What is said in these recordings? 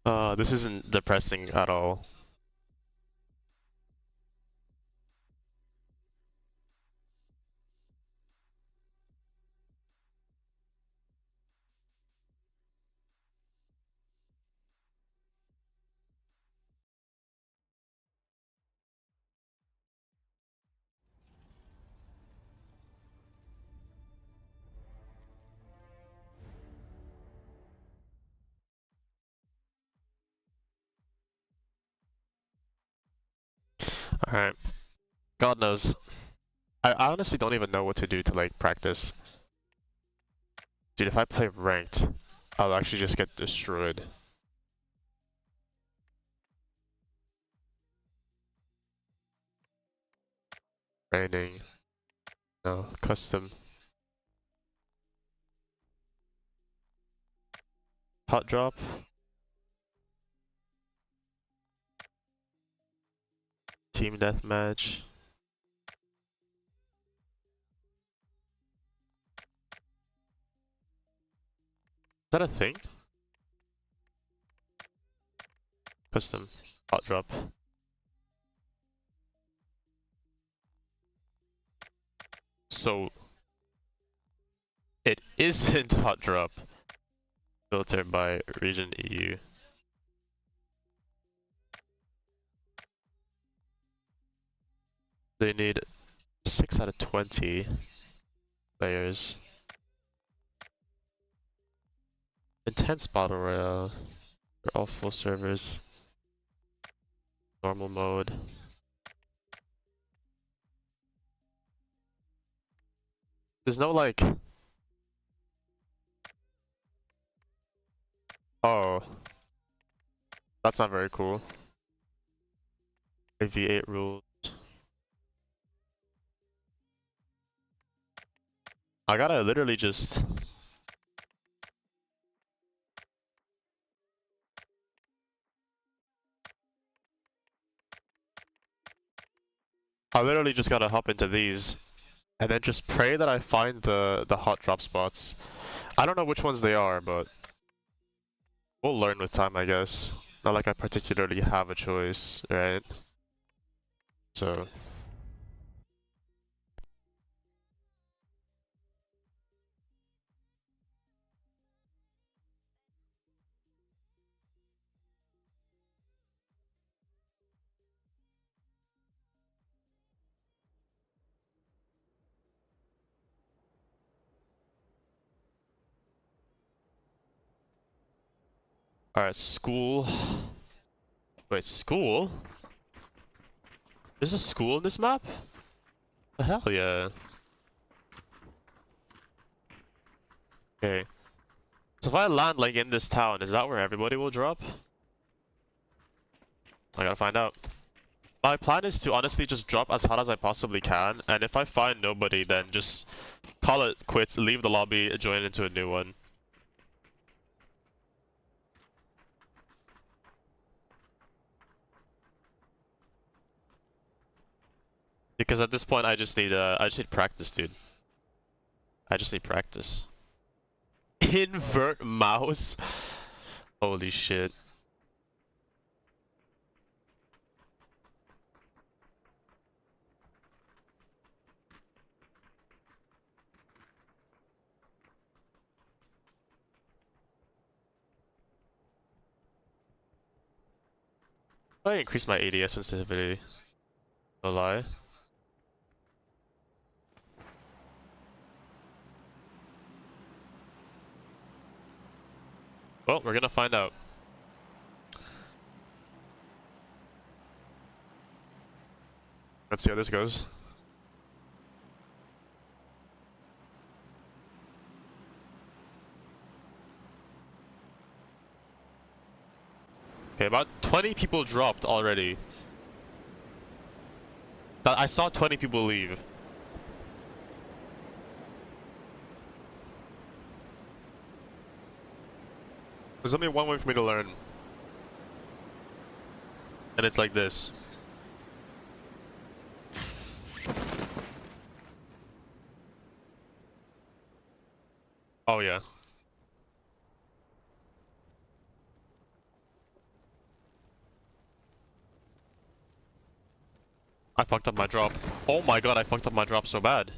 This isn't depressing at all. Alright. God knows. I honestly don't even know what to do to like practice. Dude, if I play ranked, I'll actually just get destroyed. Training. No. Custom. Hot drop. Team deathmatch. Is that a thing? Custom. Hot drop. So it isn't hot drop. Filtered by region EU. They need 6 out of 20 players. Intense battle royale. They're all full servers. Normal mode. There's no like. Oh. That's not very cool. V8 rules. I gotta literally just. I literally just gotta hop into these. And then just pray that I find the hot drop spots. I don't know which ones they are, but we'll learn with time, I guess. Not like I particularly have a choice, right? So. Alright, school. Wait, school? There's a school in this map? The hell yeah. Okay. So if I land like in this town, is that where everybody will drop? I gotta find out. My plan is to honestly just drop as hard as I possibly can, and if I find nobody, then just call it quits, leave the lobby, join into a new one. Because at this point, I just need practice, dude. I just need practice. Invert mouse? Holy shit. I increase my ADS sensitivity. No lie. Well, we're gonna find out. Let's see how this goes. Okay, about 20 people dropped already. I saw 20 people leave. There's only one way for me to learn. And it's like this. Oh yeah. I fucked up my drop. Oh my god, I fucked up my drop so bad.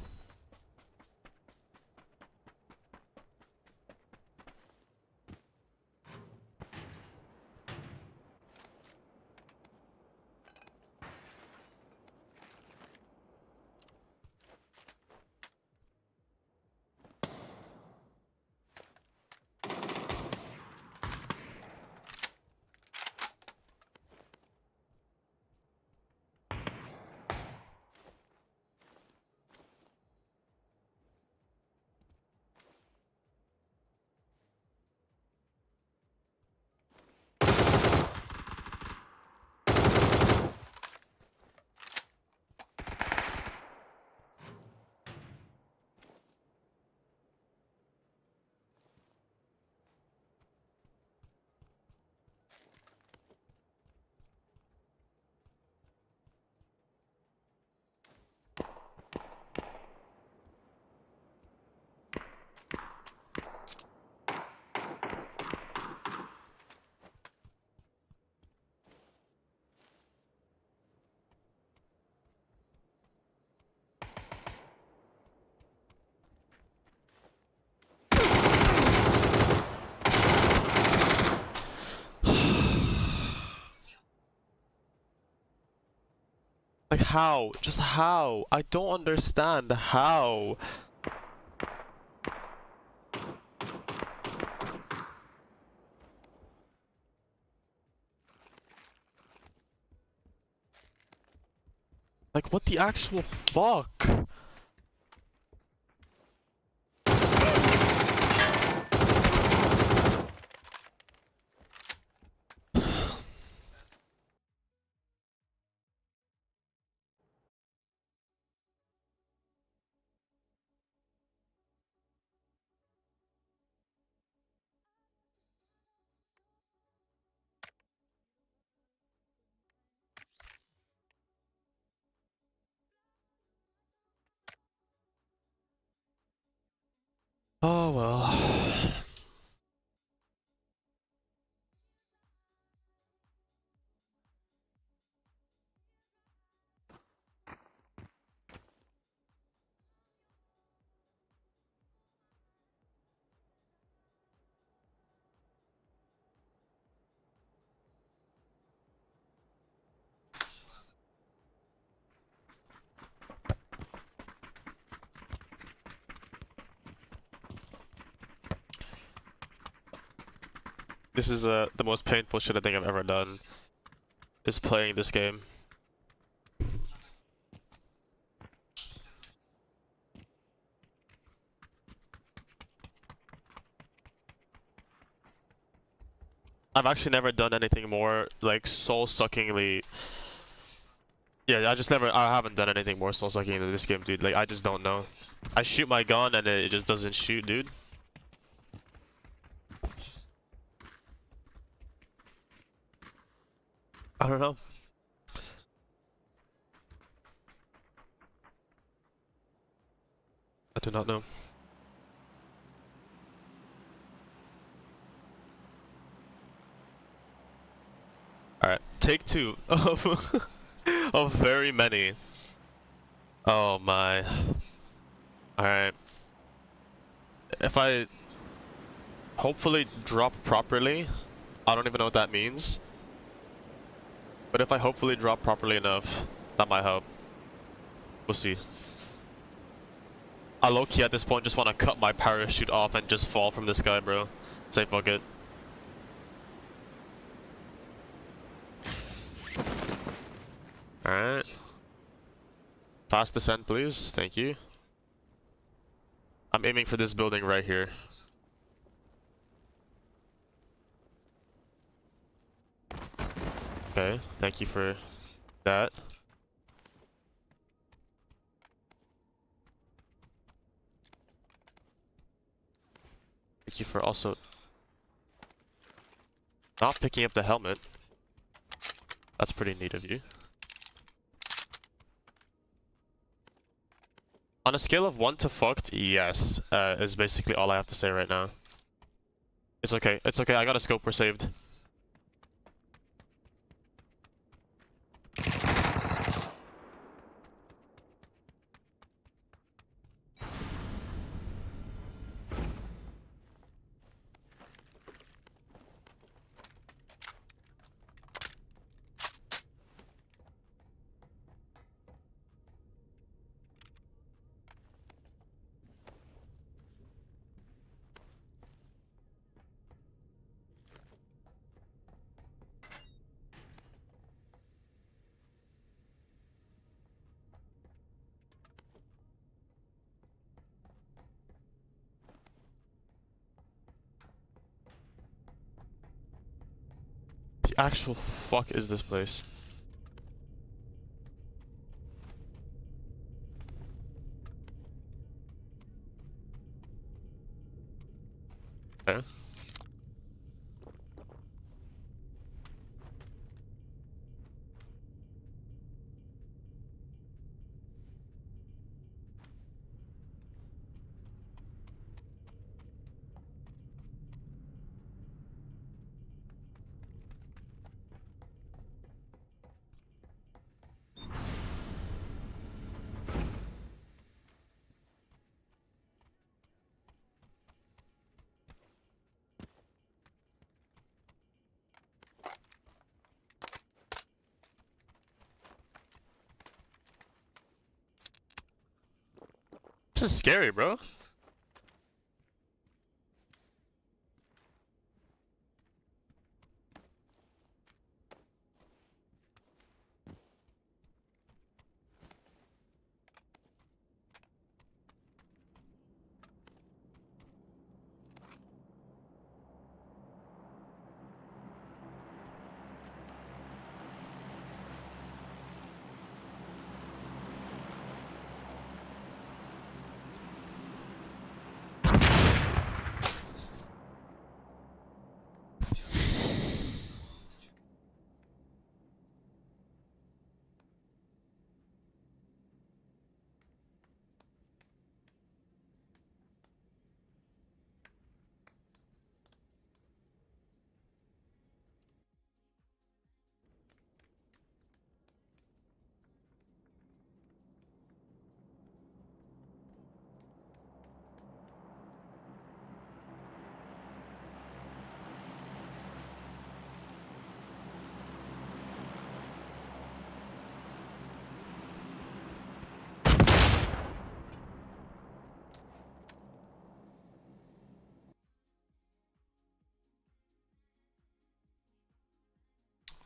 Like how? Just how? I don't understand how. Like what the actual fuck? Oh well. This is the most painful shit I think I've ever done. Is playing this game. I've actually never done anything more like soul-suckingly. Yeah, I haven't done anything more soul-sucking than this game, dude. Like I just don't know. I shoot my gun and it just doesn't shoot, dude. I don't know. I do not know. Alright, take two of of very many. Oh my. Alright. If I hopefully drop properly, I don't even know what that means. But if I hopefully drop properly enough, that might help. We'll see. I low-key at this point just want to cut my parachute off and just fall from the sky, bro. Say fuck it. Alright. Fast descent, please. Thank you. I'm aiming for this building right here. Okay, thank you for that. Thank you for also not picking up the helmet. That's pretty neat of you. On a scale of 1 to fucked, yes, is basically all I have to say right now. It's okay, I got a scope, we're saved. the actual fuck is this place? Okay. This is scary, bro.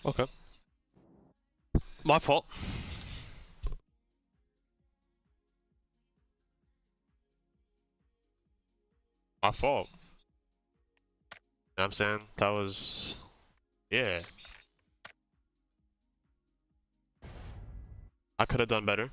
Okay. My fault. My fault. You know what I'm saying? That was... Yeah. I could have done better.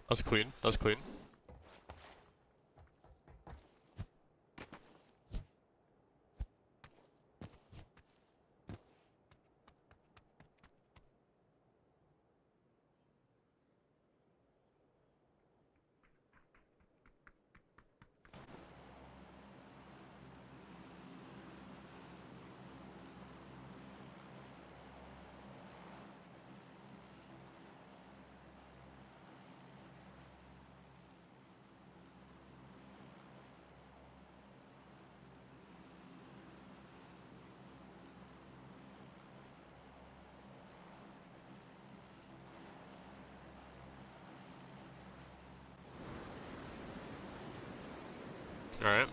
That's clean. That's clean. Alright.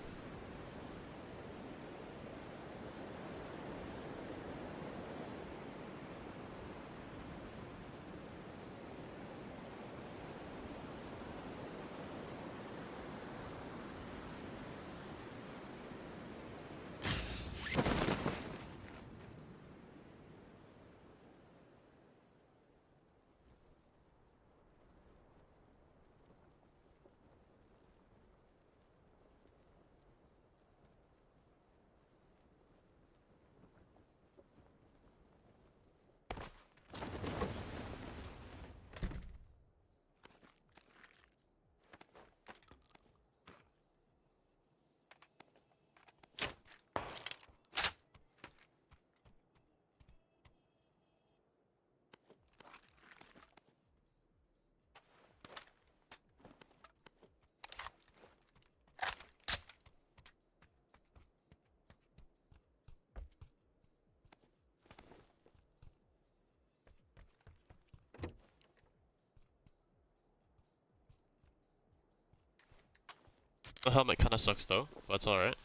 The helmet kinda sucks though, but it's alright.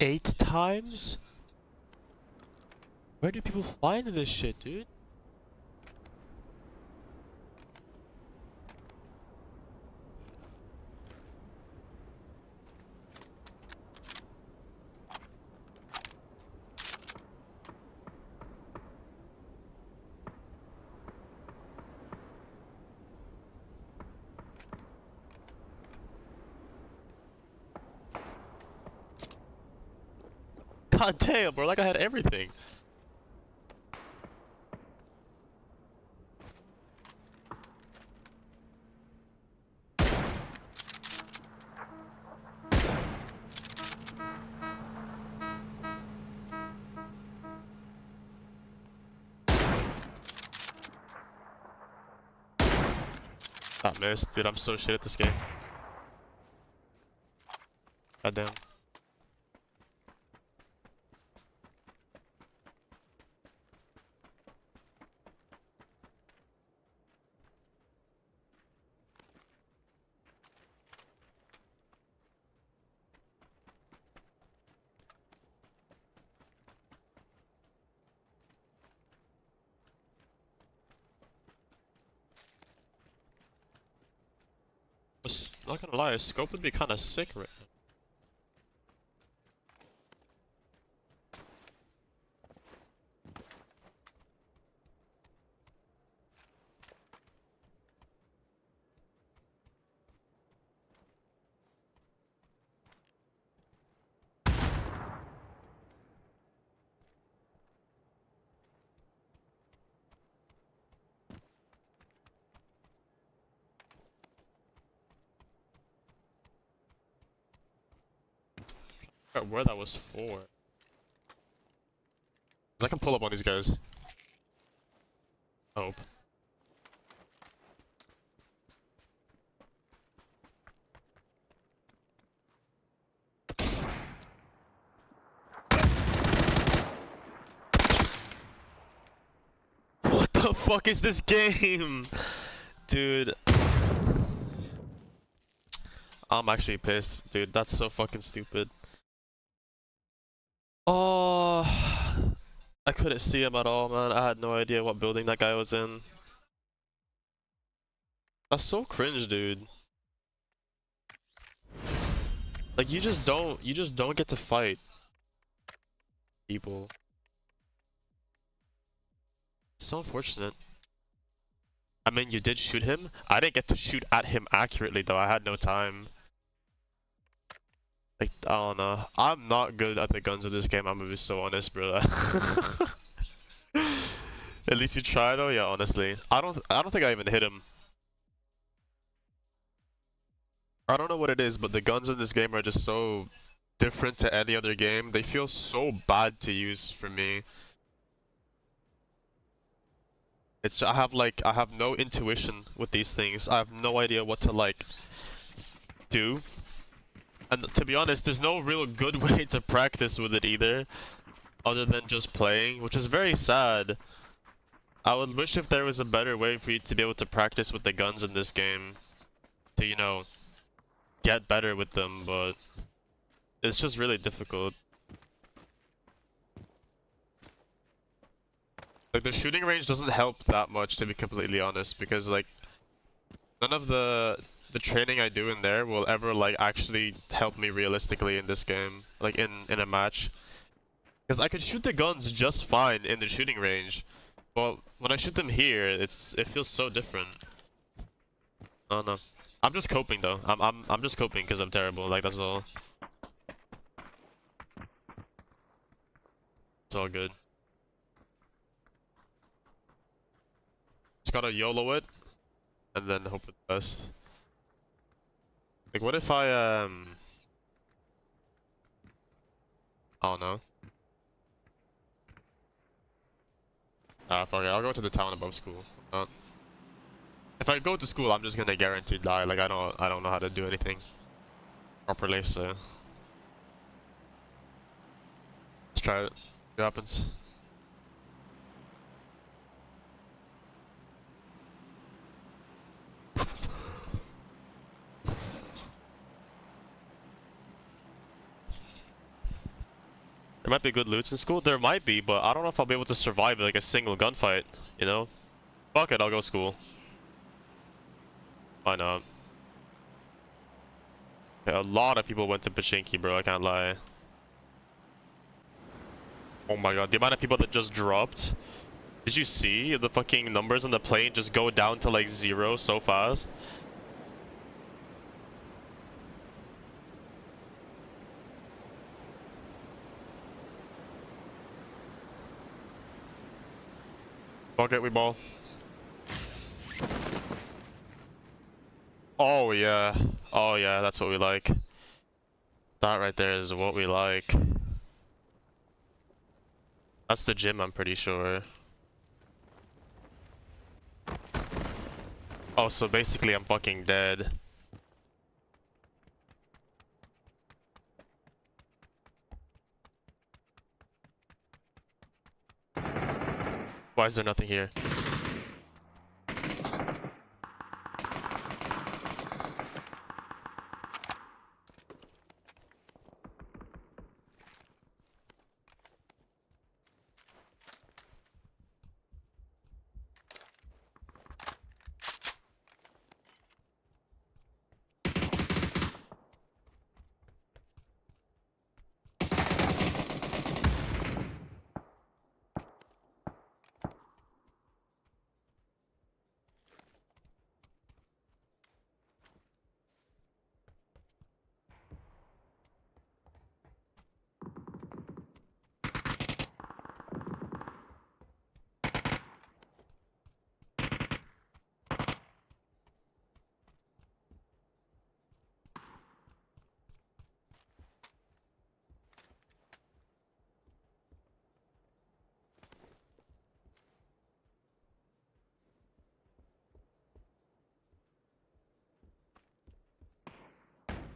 Eight times? Where do people find this shit, dude? God damn, bro, like I had everything. I missed, dude, I'm so shit at this game. God damn. Not gonna lie, a scope would be kinda sick right now. I forgot where that was for. 'Cause I can pull up on these guys. Hope. the fuck is this game? Dude. I'm actually pissed, dude. That's so fucking stupid. Oh, I couldn't see him at all, man. I had no idea what building that guy was in. That's so cringe, dude. Like you just don't get to fight people. It's so unfortunate. I mean, you did shoot him. I didn't get to shoot at him accurately though. I had no time. Like, I don't know. I'm not good at the guns of this game. I'm gonna be so honest, brother. At least you try though. Yeah, honestly. I don't think I even hit him. I don't know what it is, but the guns in this game are just so different to any other game. They feel so bad to use for me. It's I have no intuition with these things. I have no idea what to like do. And to be honest, there's no real good way to practice with it either, other than just playing, which is very sad. I would wish if there was a better way for you to be able to practice with the guns in this game, to, you know, get better with them, but it's just really difficult. Like, the shooting range doesn't help that much, to be completely honest, because, like, none of the training I do in there will ever, like, actually help me realistically in this game, like, in a match. Because I could shoot the guns just fine in the shooting range, but when I shoot them here, it feels so different. I don't know. I'm just coping though. I'm just coping because I'm terrible. Like, that's all. It's all good. Just gotta YOLO it, and then hope for the best. Like, what if I don't know. Fuck it. I'll go to the town above school. If I go to school, I'm just gonna guaranteed die. Like, I don't know how to do anything properly, so let's try it. See what happens. There might be good loots in school. There might be, but I don't know if I'll be able to survive like a single gunfight. You know? Fuck it, I'll go school. Why not? Yeah, a lot of people went to Pachinki, bro. I can't lie. Oh my god, the amount of people that just dropped. Did you see the fucking numbers on the plane just go down to like 0 so fast? Fuck it, we ball. Oh yeah. Oh yeah, that's what we like. That right there is what we like. That's the gym, I'm pretty sure. Oh, so basically I'm fucking dead. Why is there nothing here?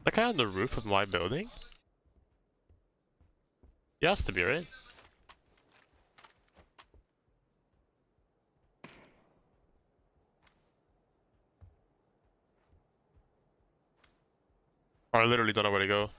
That guy on the roof of my building? He has to be, right? I literally don't know where to go.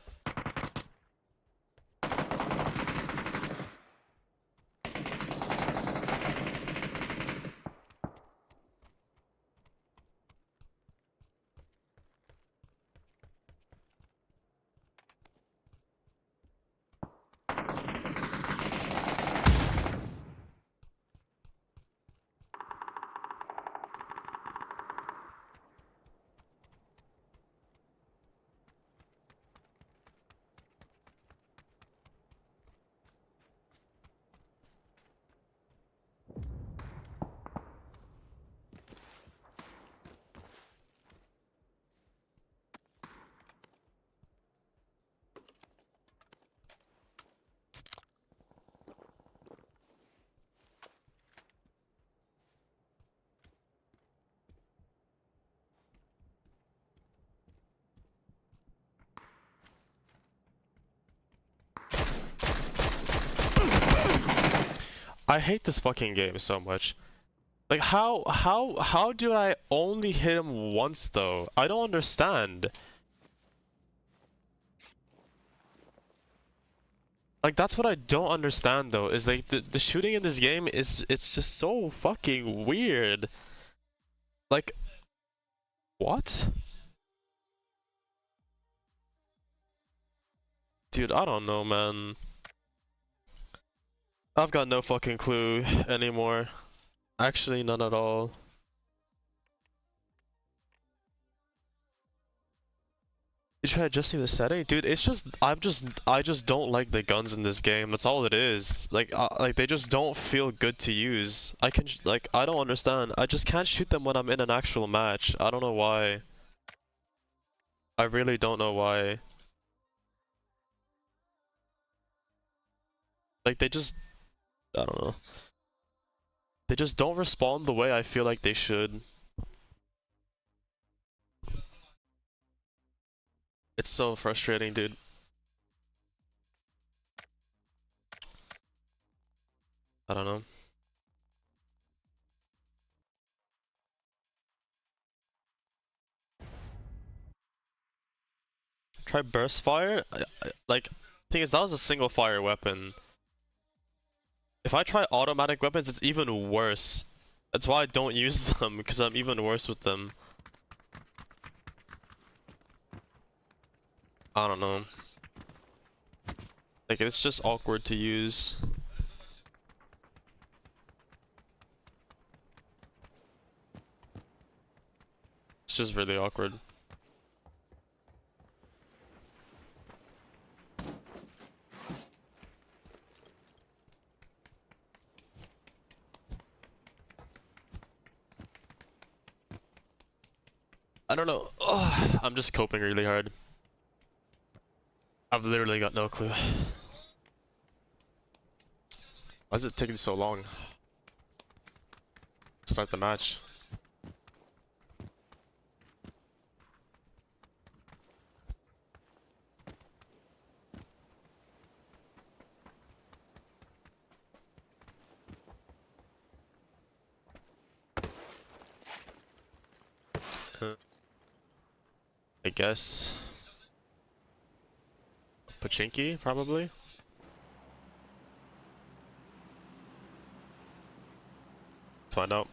I hate this fucking game so much. Like how did I only hit him once though? I don't understand. Like that's what I don't understand though, is like the shooting in this game is it's just so fucking weird. Like what? Dude, I don't know, man. I've got no fucking clue anymore. Actually, none at all. You try adjusting the setting? Dude, it's just I just don't like the guns in this game. That's all it is. Like they just don't feel good to use. Like I don't understand. I just can't shoot them when I'm in an actual match. I don't know why. I really don't know why. Like they just I don't know. They just don't respond the way I feel like they should. It's so frustrating, dude. I don't know. Try burst fire? Like, thing is, that was a single fire weapon. If I try automatic weapons, it's even worse. That's why I don't use them, because I'm even worse with them. I don't know. Like, it's just awkward to use. It's just really awkward. I don't know. Ugh, I'm just coping really hard. I've literally got no clue. Why is it taking so long? Start the match. I guess. Pachinki, probably? Let's find out.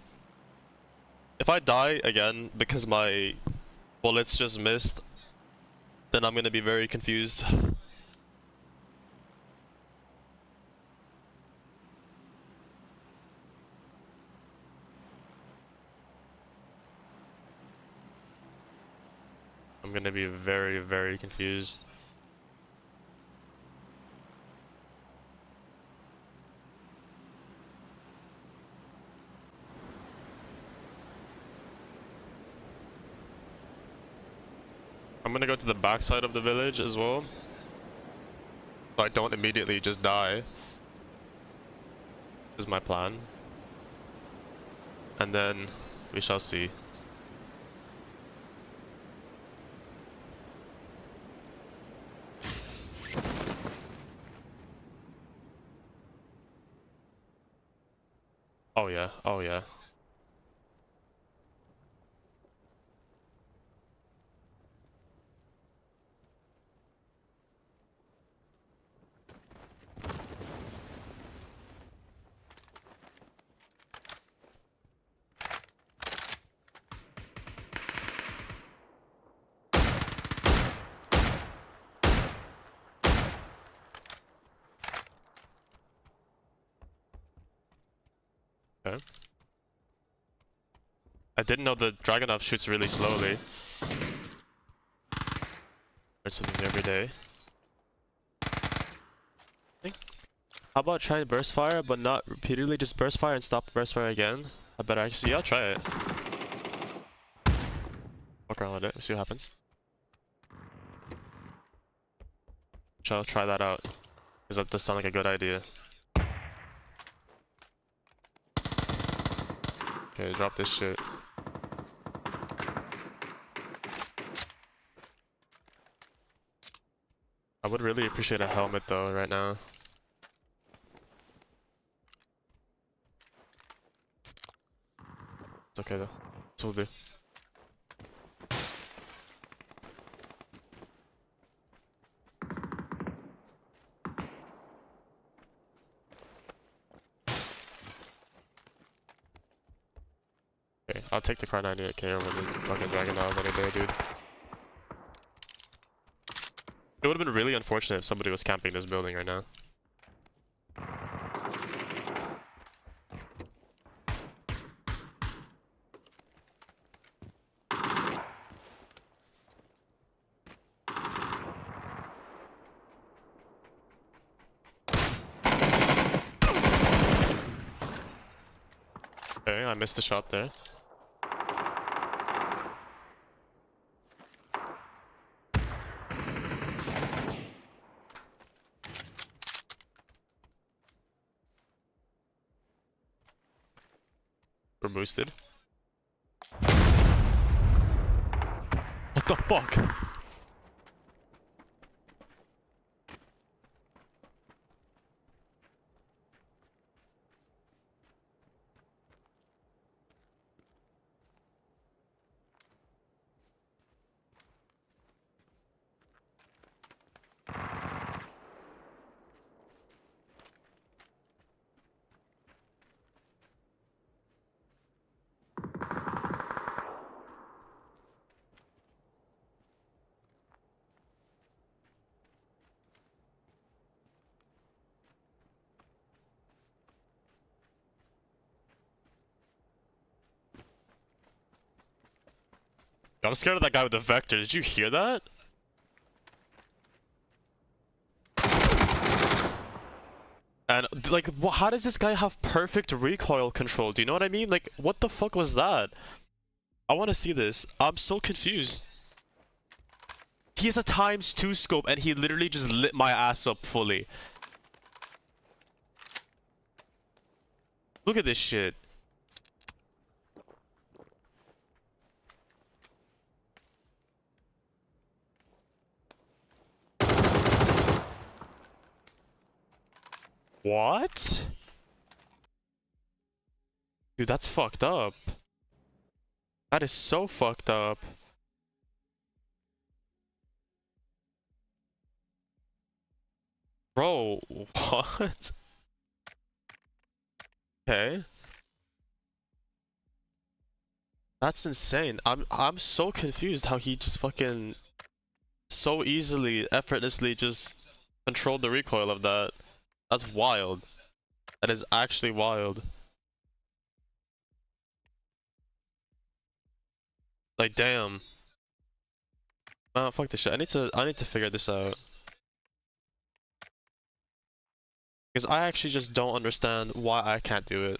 If I die again because my bullets just missed, then I'm gonna be very confused. I'm gonna be very, very confused. I'm gonna go to the backside of the village as well, so I don't immediately just die. Is my plan. And then we shall see. Oh yeah, oh yeah. Okay. I didn't know the Dragunov shoots really slowly. Learn something every day. How about trying burst fire, but not repeatedly just burst fire and stop burst fire again? I better actually, I'll try it. Walk around with it, see what happens. I'll try that out. Because that does sound like a good idea. Okay, drop this shit. I would really appreciate a helmet though right now. It's okay though. This will do. Okay, I'll take the car 98k over the fucking Dragunov any day, dude. It would have been really unfortunate if somebody was camping this building right now. Okay, I missed the shot there. We're boosted. What the fuck? I'm scared of that guy with the vector. Did you hear that? And like, how does this guy have perfect recoil control? Do you know what I mean? Like, what the fuck was that? I want to see this. I'm so confused. He has a ×2 scope and he literally just lit my ass up fully. Look at this shit. What? Dude, that's fucked up. That is so fucked up. Bro, what? Okay. That's insane. I'm so confused how he just fucking so easily, effortlessly just controlled the recoil of that. That's wild. That is actually wild. Like, damn. Fuck this shit. I need to figure this out. Because I actually just don't understand why I can't do it.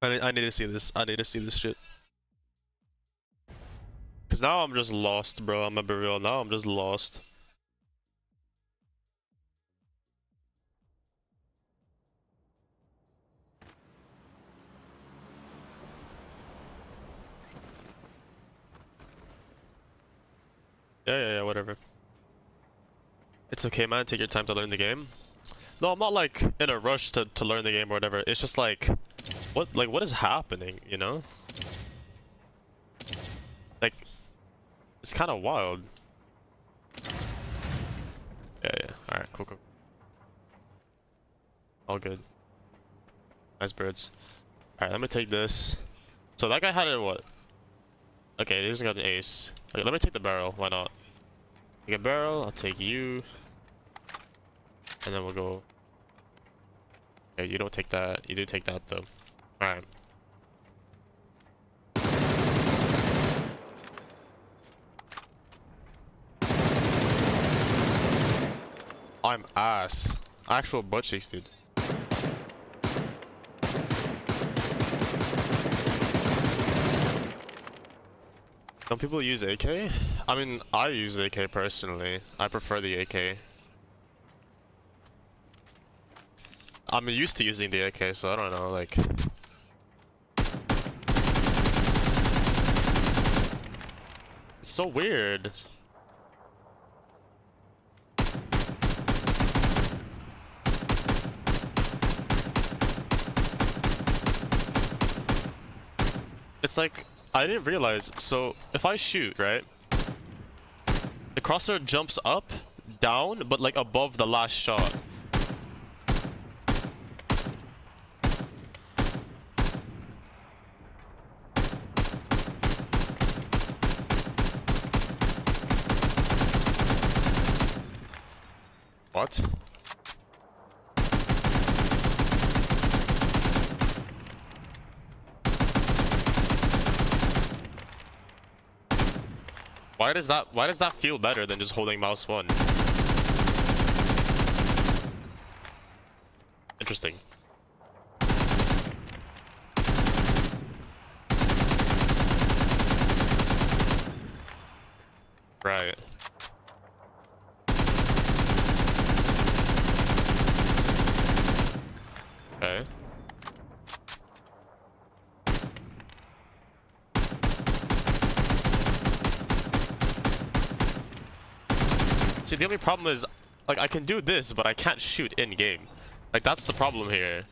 I need to see this. I need to see this shit. Because now I'm just lost, bro. I'm gonna be real. Now I'm just lost. Yeah, whatever. It's okay, man. Take your time to learn the game. No, I'm not like in a rush to learn the game or whatever. It's just like, what is happening, you know? Like, it's kind of wild. Yeah. Alright, cool. All good. Nice birds. Alright, let me take this. So that guy had a what? Okay, he's got an ace. Okay, let me take the barrel. Why not? Take a barrel. I'll take you. and then we'll go. Yeah, you don't take that. You do take that though. Alright. I'm ass. Actual butt cheeks, dude. Some people use AK? I mean, I use AK personally. I prefer the AK. I'm used to using the AK, so I don't know, like... It's so weird. It's like, I didn't realize, so if I shoot, right? The crosshair jumps up, down, but like above the last shot. What? Why does that feel better than just holding mouse 1? Interesting. Right. Okay. See, the only problem is, like, I can do this, but I can't shoot in game. Like, that's the problem here.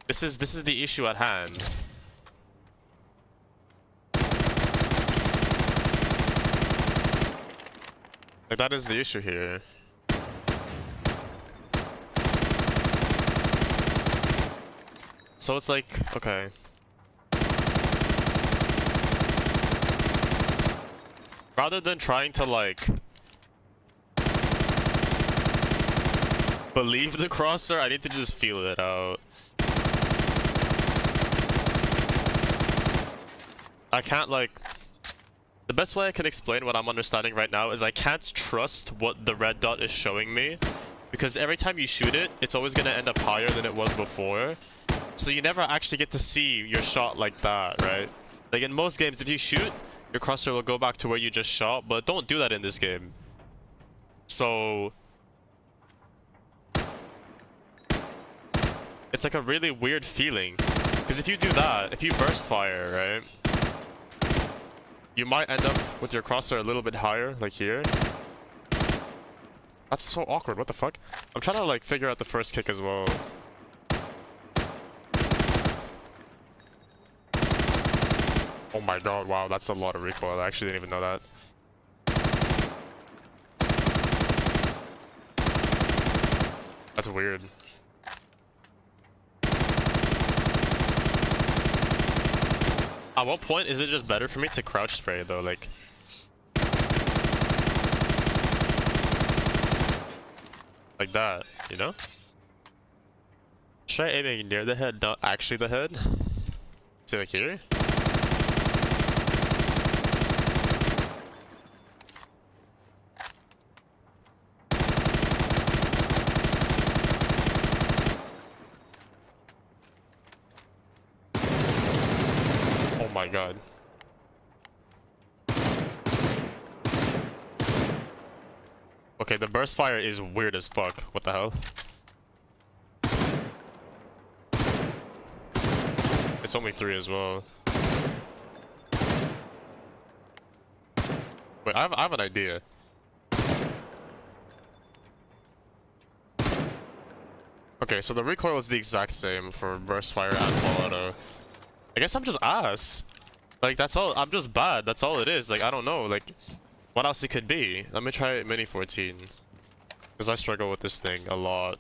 This is the issue at hand. Like, that is the issue here. So it's like, okay. Rather than trying to, like, believe the crosser, I need to just feel it out. I can't, like... The best way I can explain what I'm understanding right now is I can't trust what the red dot is showing me. Because every time you shoot it, it's always going to end up higher than it was before. So you never actually get to see your shot like that, right? Like in most games, if you shoot, your crosshair will go back to where you just shot, but don't do that in this game. So... It's like a really weird feeling. Because if you do that, if you burst fire, right? You might end up with your crosshair a little bit higher, like here. That's so awkward, what the fuck? I'm trying to like figure out the first kick as well. Oh my god, wow, that's a lot of recoil. I actually didn't even know that. That's weird. At what point is it just better for me to crouch spray though, like... Like that, you know? Try aiming near the head, not actually the head. See, like here? Oh my god. Okay, the burst fire is weird as fuck. What the hell? It's only 3 as well. Wait, I have an idea. Okay, so the recoil is the exact same for burst fire and full auto. I guess I'm just ass. Like, that's all. I'm just bad. That's all it is. Like, I don't know. Like, what else it could be? Let me try Mini 14. Because I struggle with this thing a lot.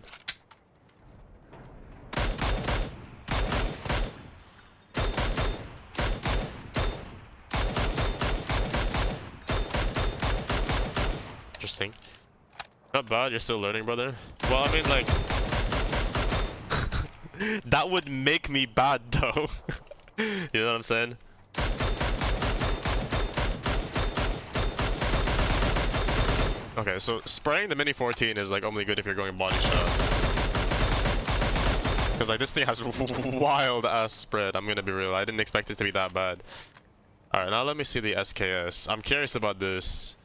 Interesting. Not bad. You're still learning, brother. Well, I mean, like, that would make me bad, though. You know what I'm saying? Okay, so spraying the Mini 14 is, like, only good if you're going body shot. Because, like, this thing has wild-ass spread, I'm gonna be real. I didn't expect it to be that bad. Alright, now let me see the SKS. I'm curious about this.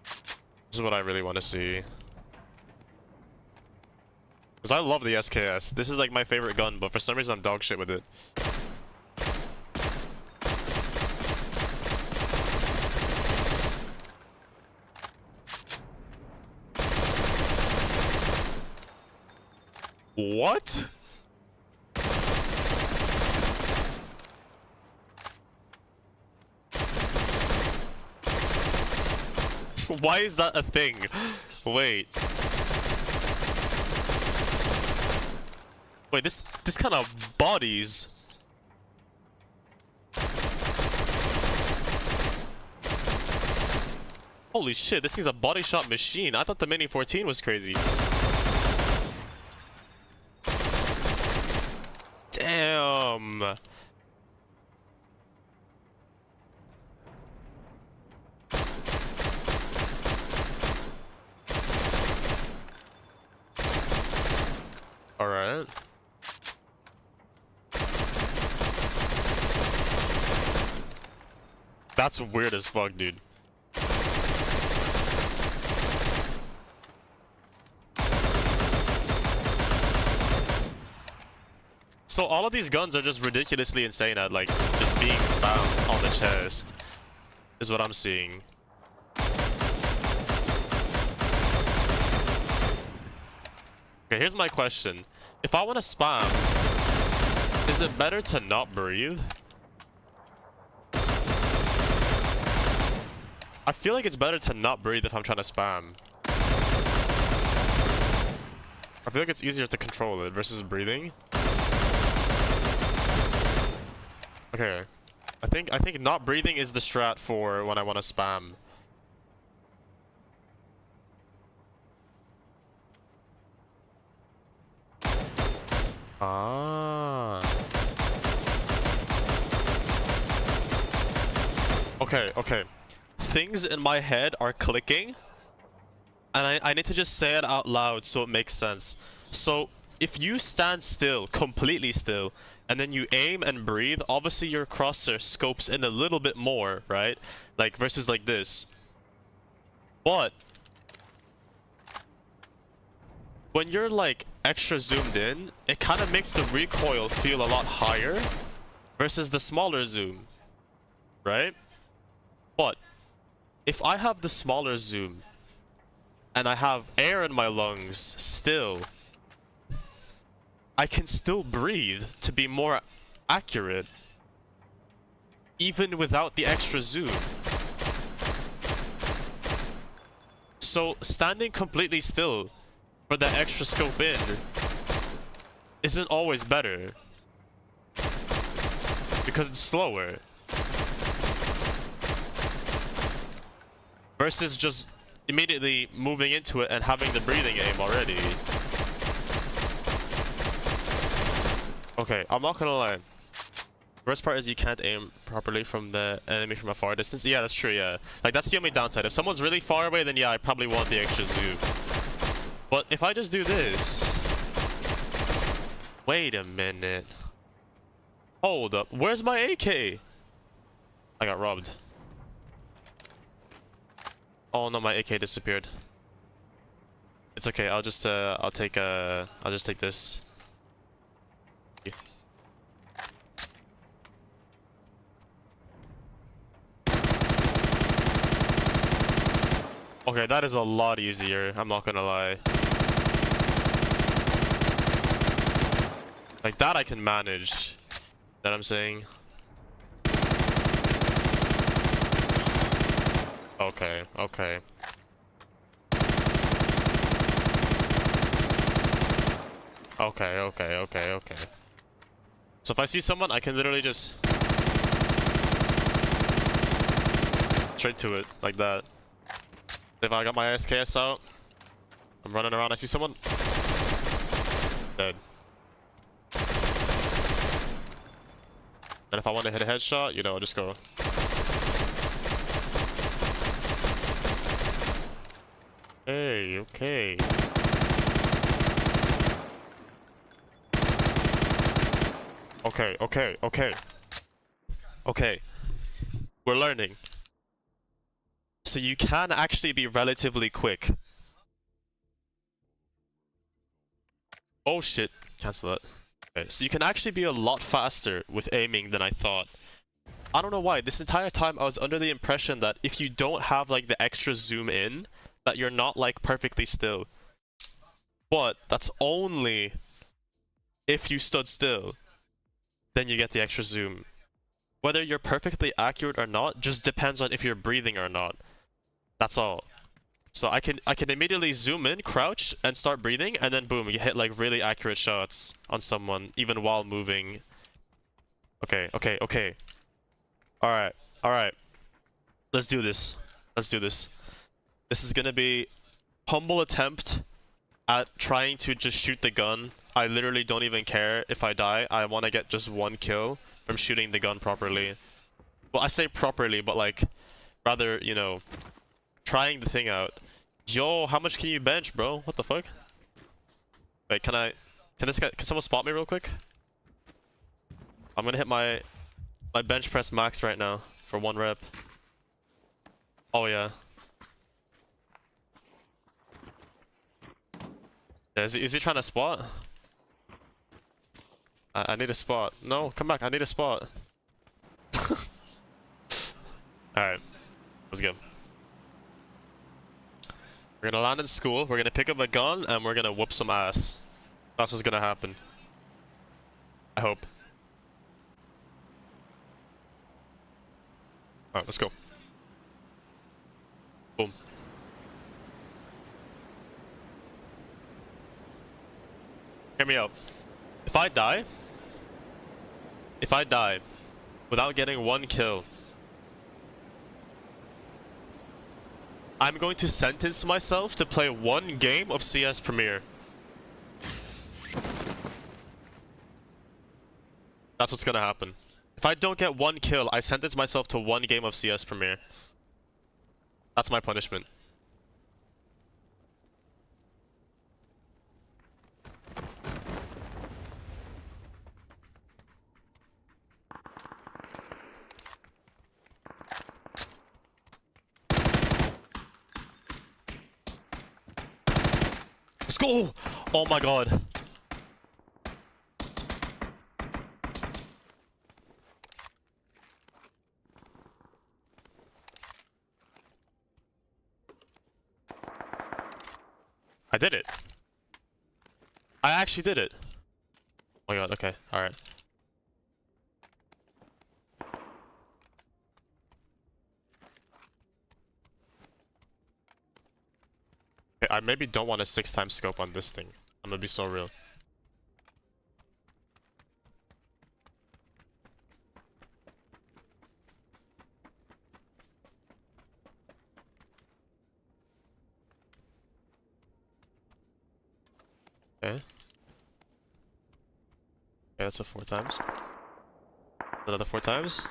This is what I really want to see. Because I love the SKS. This is like my favorite gun, but for some reason I'm dog shit with it. What? Why is that a thing? Wait. Wait, this kind of bodies. Holy shit, this thing's a body shot machine. I thought the Mini 14 was crazy. Damn. Alright. That's weird as fuck, dude. So all of these guns are just ridiculously insane at, like, just being spammed on the chest. Is what I'm seeing. Okay, here's my question. If I want to spam, is it better to not breathe? I feel like it's better to not breathe if I'm trying to spam. I feel like it's easier to control it versus breathing. Okay. I think not breathing is the strat for when I want to spam. Ah. Okay. Things in my head are clicking. And I need to just say it out loud so it makes sense. So, if you stand still, completely still, and then you aim and breathe, obviously your crosshair scopes in a little bit more, right? Like, versus like this. But when you're, like, extra zoomed in, it kind of makes the recoil feel a lot higher versus the smaller zoom, right? But if I have the smaller zoom and I have air in my lungs still, I can still breathe to be more accurate even without the extra zoom. So standing completely still for that extra scope in isn't always better because it's slower versus just immediately moving into it and having the breathing aim already. Okay, I'm not gonna lie. Worst part is you can't aim properly from the enemy from a far distance. Yeah, that's true, yeah. Like, that's the only downside. If someone's really far away, then yeah, I probably want the extra zoom. But if I just do this... Wait a minute. Hold up. Where's my AK? I got robbed. Oh no, my AK disappeared. It's okay. I'll just I'll take this. Okay, that is a lot easier. I'm not gonna lie. Like that I can manage. That I'm saying. Okay. Okay. So if I see someone, I can literally just straight to it like that. If I got my SKS out, I'm running around, I see someone. Dead. And if I want to hit a headshot, you know, I'll just go. Hey, okay. Okay, okay, okay. Okay. We're learning. So you can actually be relatively quick. Oh shit. Cancel that. Okay, so you can actually be a lot faster with aiming than I thought. I don't know why. This entire time I was under the impression that if you don't have like the extra zoom in, that you're not like perfectly still. But that's only if you stood still. Then you get the extra zoom. Whether you're perfectly accurate or not just depends on if you're breathing or not. That's all. So I can immediately zoom in, crouch, and start breathing, and then boom, you hit like really accurate shots on someone, even while moving. Okay, okay, okay. Alright, alright. Let's do this. Let's do this. This is gonna be humble attempt at trying to just shoot the gun. I literally don't even care if I die. I want to get just one kill from shooting the gun properly. Well, I say properly, but like, rather, you know, trying the thing out. Yo, how much can you bench, bro? What the fuck? Wait, can someone spot me real quick? I'm gonna hit my bench press max right now for 1 rep. Oh yeah. Yeah, is he trying to spot? I need a spot. No, come back, I need a spot. Alright, let's go. We're gonna land in school, we're gonna pick up a gun, and we're gonna whoop some ass. That's what's gonna happen. I hope. Alright, let's go. Boom. Hear me out. If I die without getting 1 kill, I'm going to sentence myself to play 1 game of CS Premier. That's what's gonna happen. If I don't get 1 kill, I sentence myself to 1 game of CS Premier. That's my punishment. Let's go! Oh my god. I did it. I actually did it. Oh my god, okay, alright. Okay, I maybe don't want a 6x scope on this thing. I'm gonna be so real. Okay. Okay, that's a 4x. Another 4x.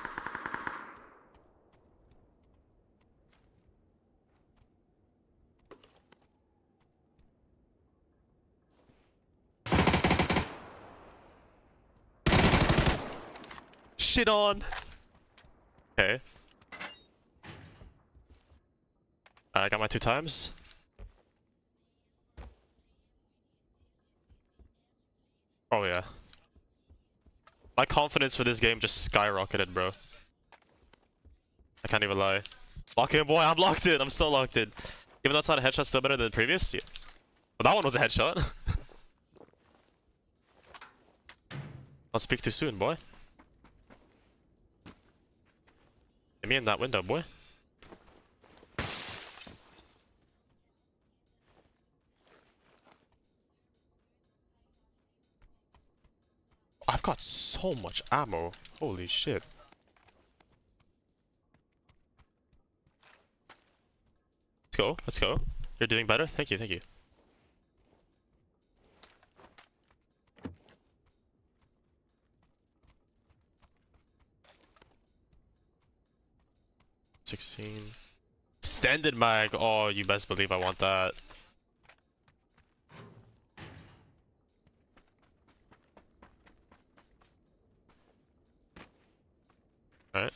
Shit on! Okay. I got my 2x. Oh yeah. My confidence for this game just skyrocketed, bro. I can't even lie. Lock in, boy, I'm locked in. I'm so locked in. Even though it's not a headshot, still better than the previous. Yeah. But that one was a headshot. Don't speak too soon, boy. Get me in that window, boy. I've got so much ammo. Holy shit. Let's go. Let's go. You're doing better. Thank you. Thank you. 16. Extended mag. Oh, you best believe I want that. Alright.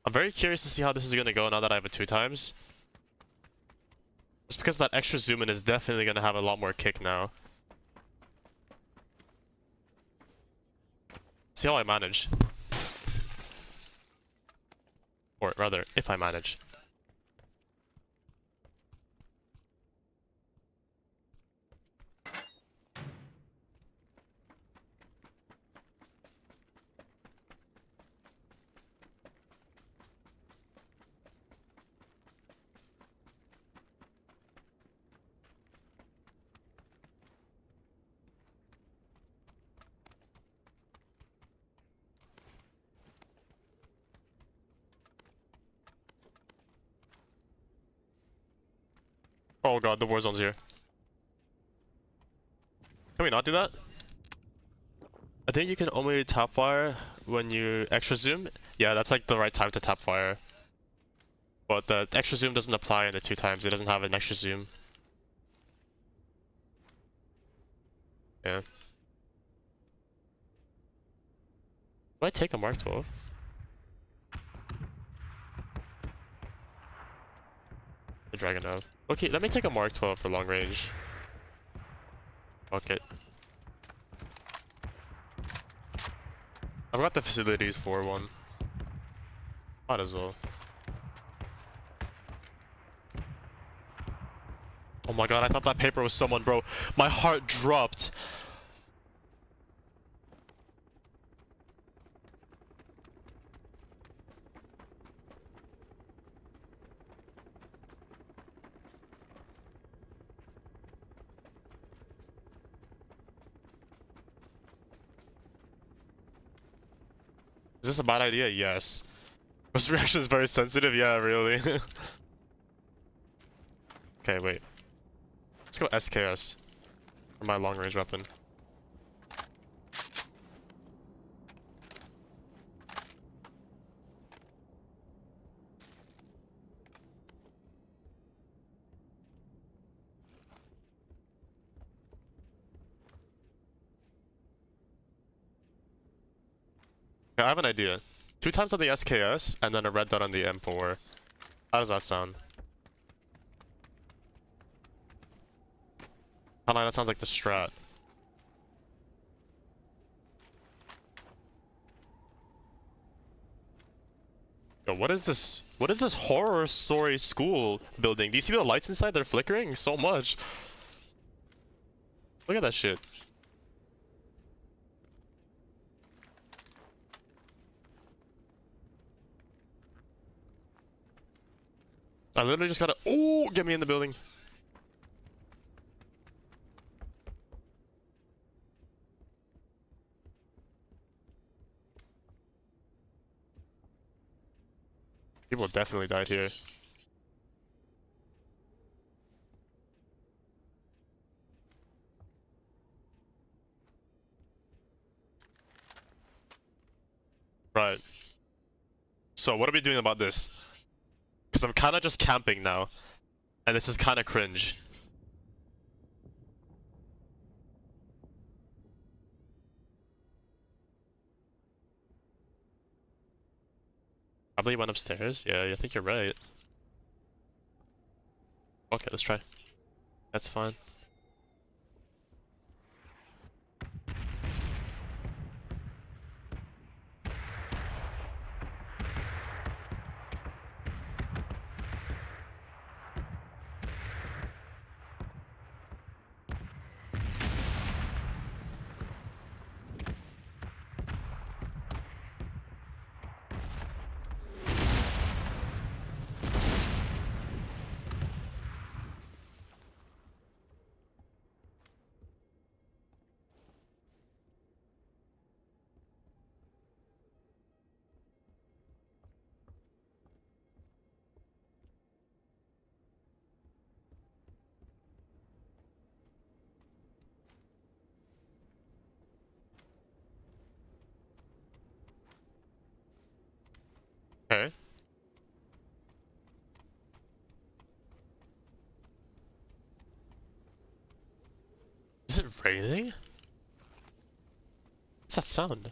I'm very curious to see how this is gonna go now that I have it 2 times. Just because that extra zoom in is definitely gonna have a lot more kick now. See how I manage. Or rather, if I manage. Oh god, the war zone's here. Can we not do that? I think you can only tap fire when you extra zoom. Yeah, that's like the right time to tap fire. But the extra zoom doesn't apply in the 2 times. It doesn't have an extra zoom. Yeah. Do I take a Mark 12? The Dragon of. Okay, let me take a Mark 12 for long range. Fuck it. I've got the facilities for one. Might as well. Oh my god, I thought that paper was someone, bro. My heart dropped. Is this a bad idea? Yes. This reaction is very sensitive? Yeah, really. Okay, wait. Let's go SKS for my long range weapon. Okay, I have an idea. 2 times on the SKS and then a red dot on the M4. How does that sound? Oh no, that sounds like the strat. Yo, what is this? What is this horror story school building? Do you see the lights inside? They're flickering so much. Look at that shit. I literally just gotta— ooh, get me in the building. People definitely died here. Right. So what are we doing about this? Because I'm kind of just camping now. And this is kind of cringe. Probably went upstairs. Yeah, I think you're right. Okay, let's try. That's fine. Okay. Is it raining? What's that sound?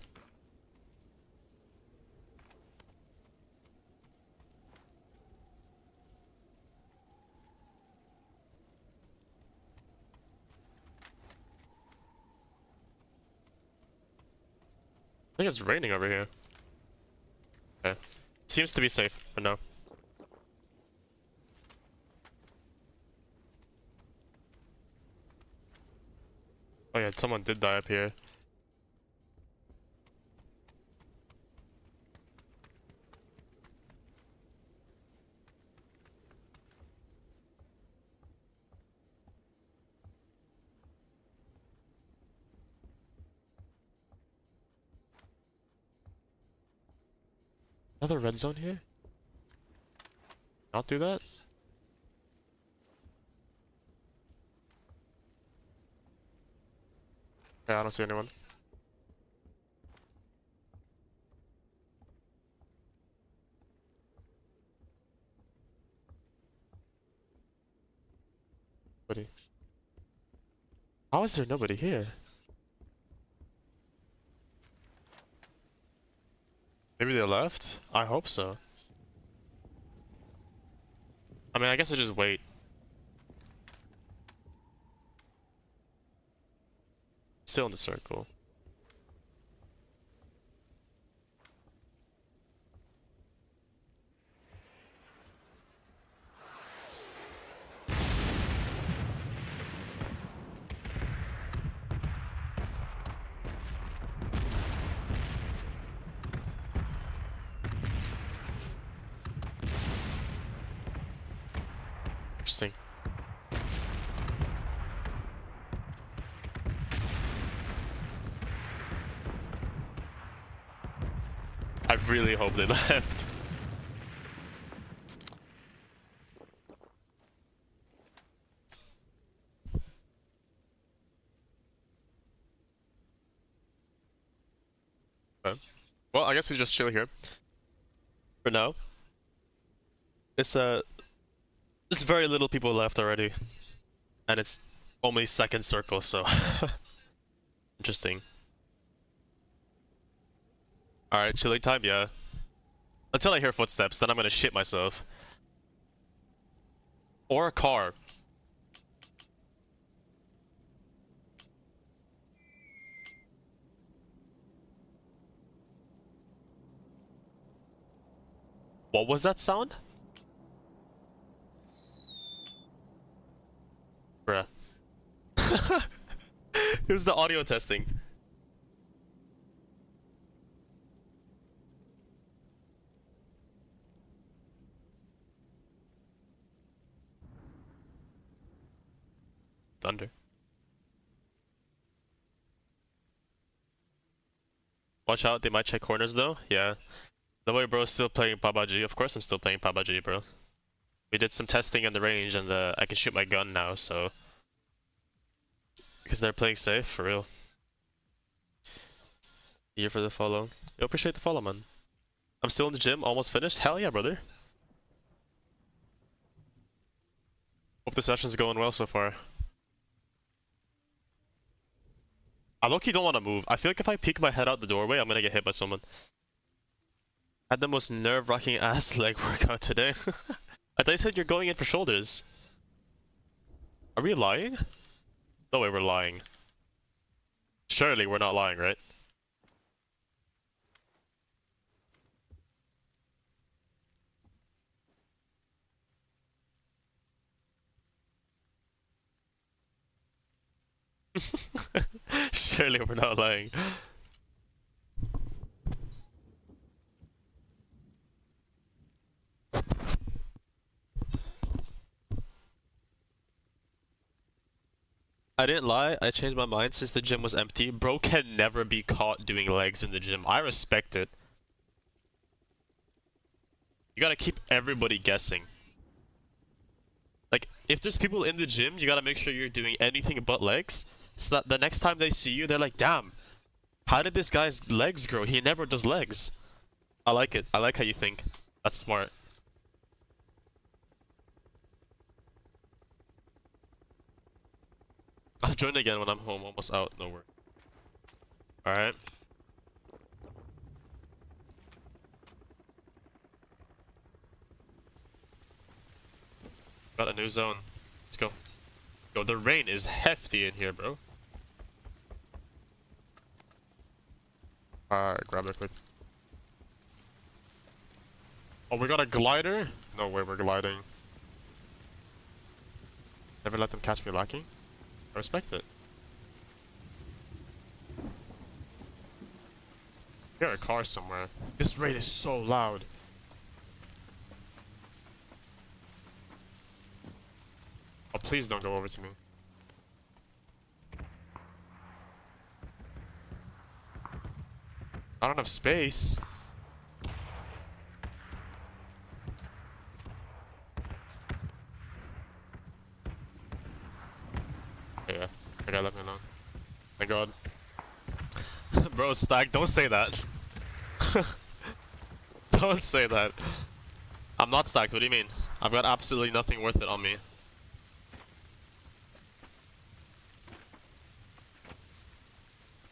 I think it's raining over here. Okay. Seems to be safe for now. Oh yeah, someone did die up here. Another red zone here? Not do that? Yeah, I don't see anyone. Nobody. How is there nobody here? Maybe they left? I hope so. I mean, I guess I just wait. Still in the circle. Interesting. I really hope they left. Okay. Well, I guess we just chill here for now. There's very little people left already, and it's only second circle, so interesting. All right, chilling time, yeah. Until I hear footsteps, then I'm gonna shit myself. Or a car. What was that sound? Bruh. It was the audio testing. Thunder. Watch out, they might check corners though. Yeah. No way, bro. Still playing pubg. Of course I'm still playing pubg, bro. We did some testing in the range and I can shoot my gun now, so... Because they're playing safe, for real. Here for the follow. Yo, appreciate the follow, man. I'm still in the gym, almost finished. Hell yeah, brother. Hope the session's going well so far. I low-key don't want to move. I feel like if I peek my head out the doorway, I'm gonna get hit by someone. Had the most nerve-wracking ass leg workout today. I thought you said you're going in for shoulders. Are we lying? No way we're lying. Surely we're not lying, right? Surely we're not lying. I didn't lie, I changed my mind since the gym was empty. Bro can never be caught doing legs in the gym. I respect it. You gotta keep everybody guessing. Like, if there's people in the gym, you gotta make sure you're doing anything but legs. So that the next time they see you, they're like, damn, how did this guy's legs grow? He never does legs. I like it. I like how you think. That's smart. I'll join again when I'm home, almost out, no worry. Alright. Got a new zone. Let's go. Yo, the rain is hefty in here, bro. Alright, grab it quick. Oh, we got a glider? No way we're gliding. Never let them catch me lacking. I respect it. Got a car somewhere. This rain is so loud. Oh, please don't go over to me. I don't have space. Yeah, okay, let me alone. Thank God. Bro, stack, don't say that. Don't say that. I'm not stacked, what do you mean? I've got absolutely nothing worth it on me.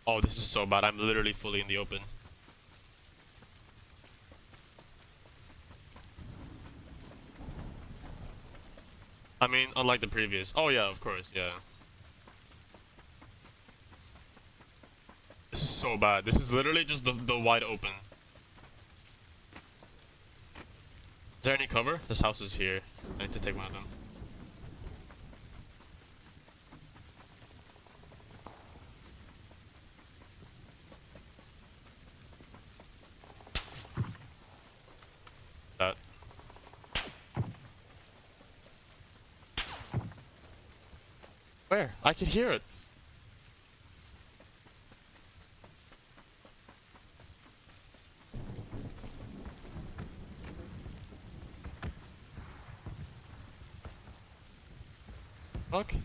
Oh, this is so bad. I'm literally fully in the open. I mean, unlike the previous. Oh yeah, of course, yeah. This is so bad. This is literally just the wide open. Is there any cover? This house is here. I need to take one of them. That. Where? I can hear it. Fuck. Is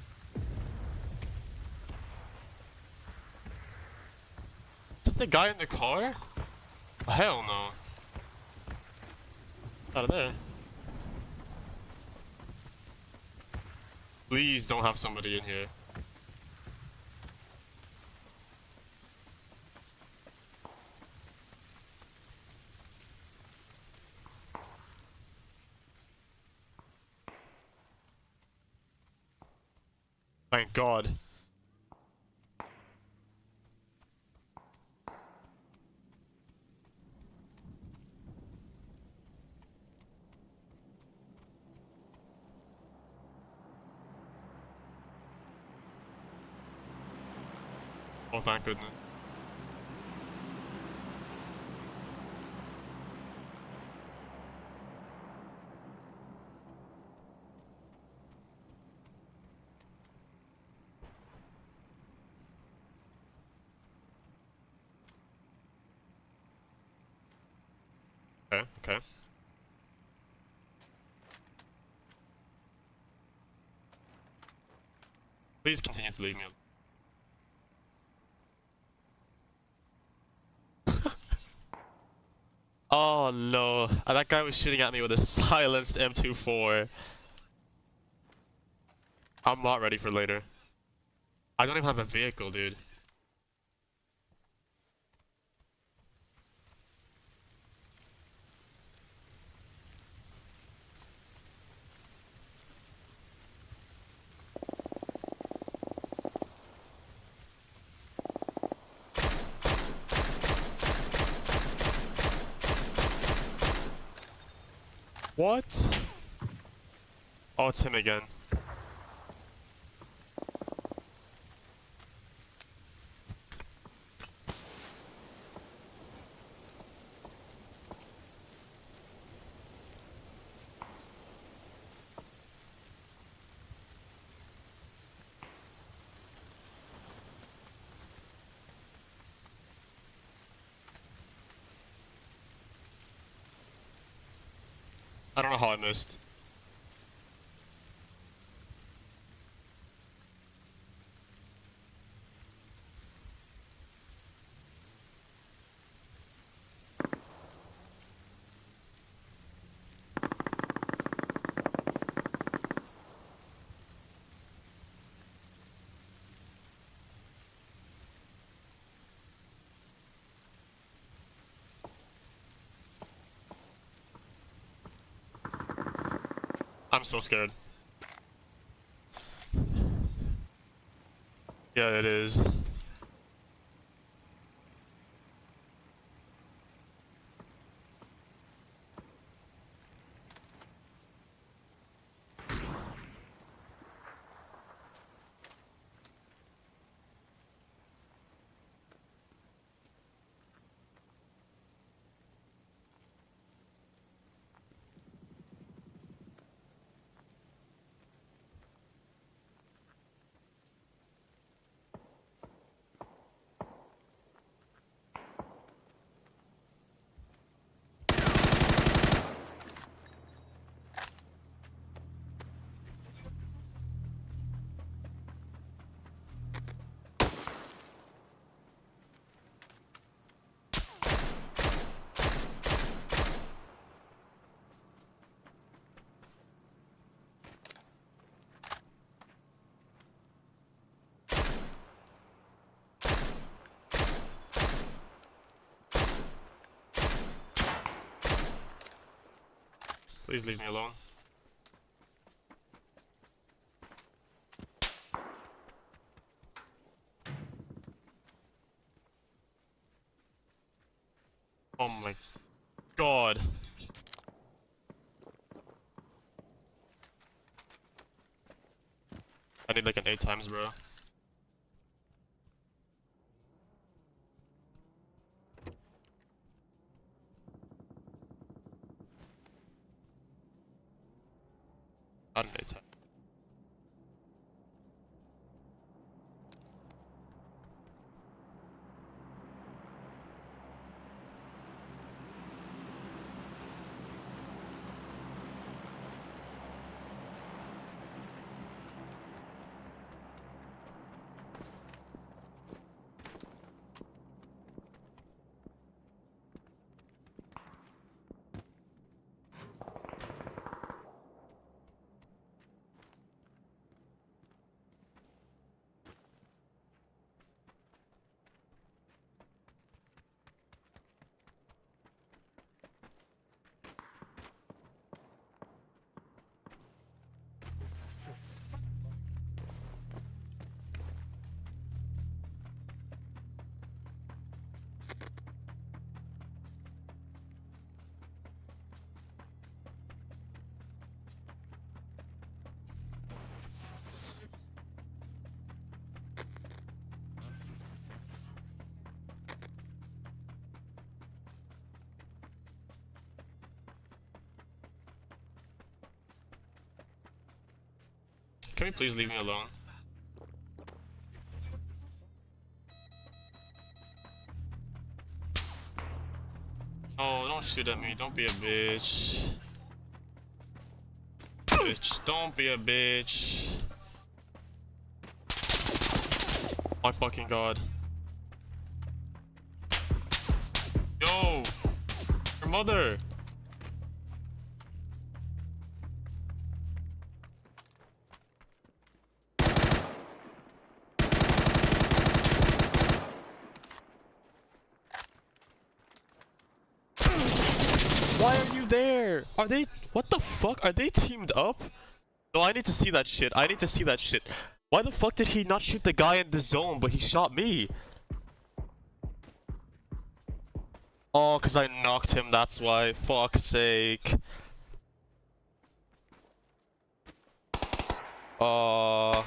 that the guy in the car? Oh, hell no. Out of there. Please don't have somebody in here. Thank God. Oh, thank goodness. Okay, okay. Please continue to leave me alone. Oh no, that guy was shooting at me with a silenced M24. I'm not ready for later. I don't even have a vehicle, dude. What? Oh, it's him again. I don't know how I missed. I'm so scared. Yeah, it is. Please leave me alone. Oh my god. I need like an 8 times, bro. Not an 8 times. Can you please leave me alone? Oh, don't shoot at me. Don't be a bitch. Bitch, don't be a bitch. My fucking god. Yo! Your mother! Why are you there? Are they— what the fuck? Are they teamed up? No, I need to see that shit. I need to see that shit. Why the fuck did he not shoot the guy in the zone, but he shot me? Oh, cause I knocked him, that's why. Fuck's sake. I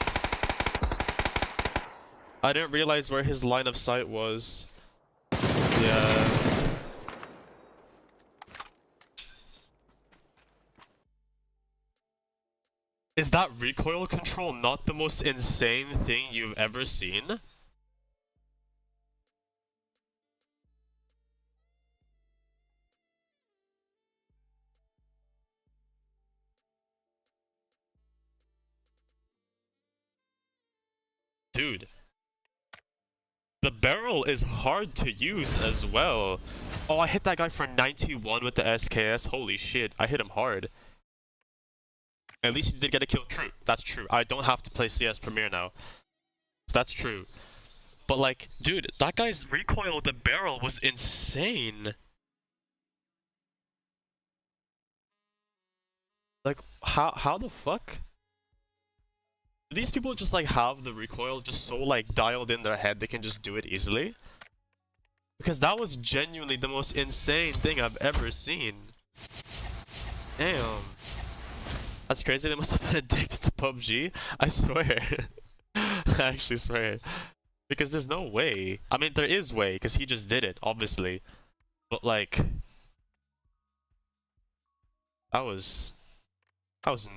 didn't realize where his line of sight was. Yeah. Is that recoil control not the most insane thing you've ever seen? Dude. The barrel is hard to use as well. Oh, I hit that guy for 91 with the SKS. Holy shit, I hit him hard. At least he did get a kill. True, that's true. I don't have to play CS Premier now. That's true. But like, dude, that guy's recoil with the barrel was insane. Like, How the fuck? Do these people just like have the recoil just so like dialed in their head they can just do it easily? Because that was genuinely the most insane thing I've ever seen. Damn. That's crazy, they must have been addicted to PUBG. I swear. I actually swear. Because there's no way. I mean, there is way, because he just did it, obviously. But like... That was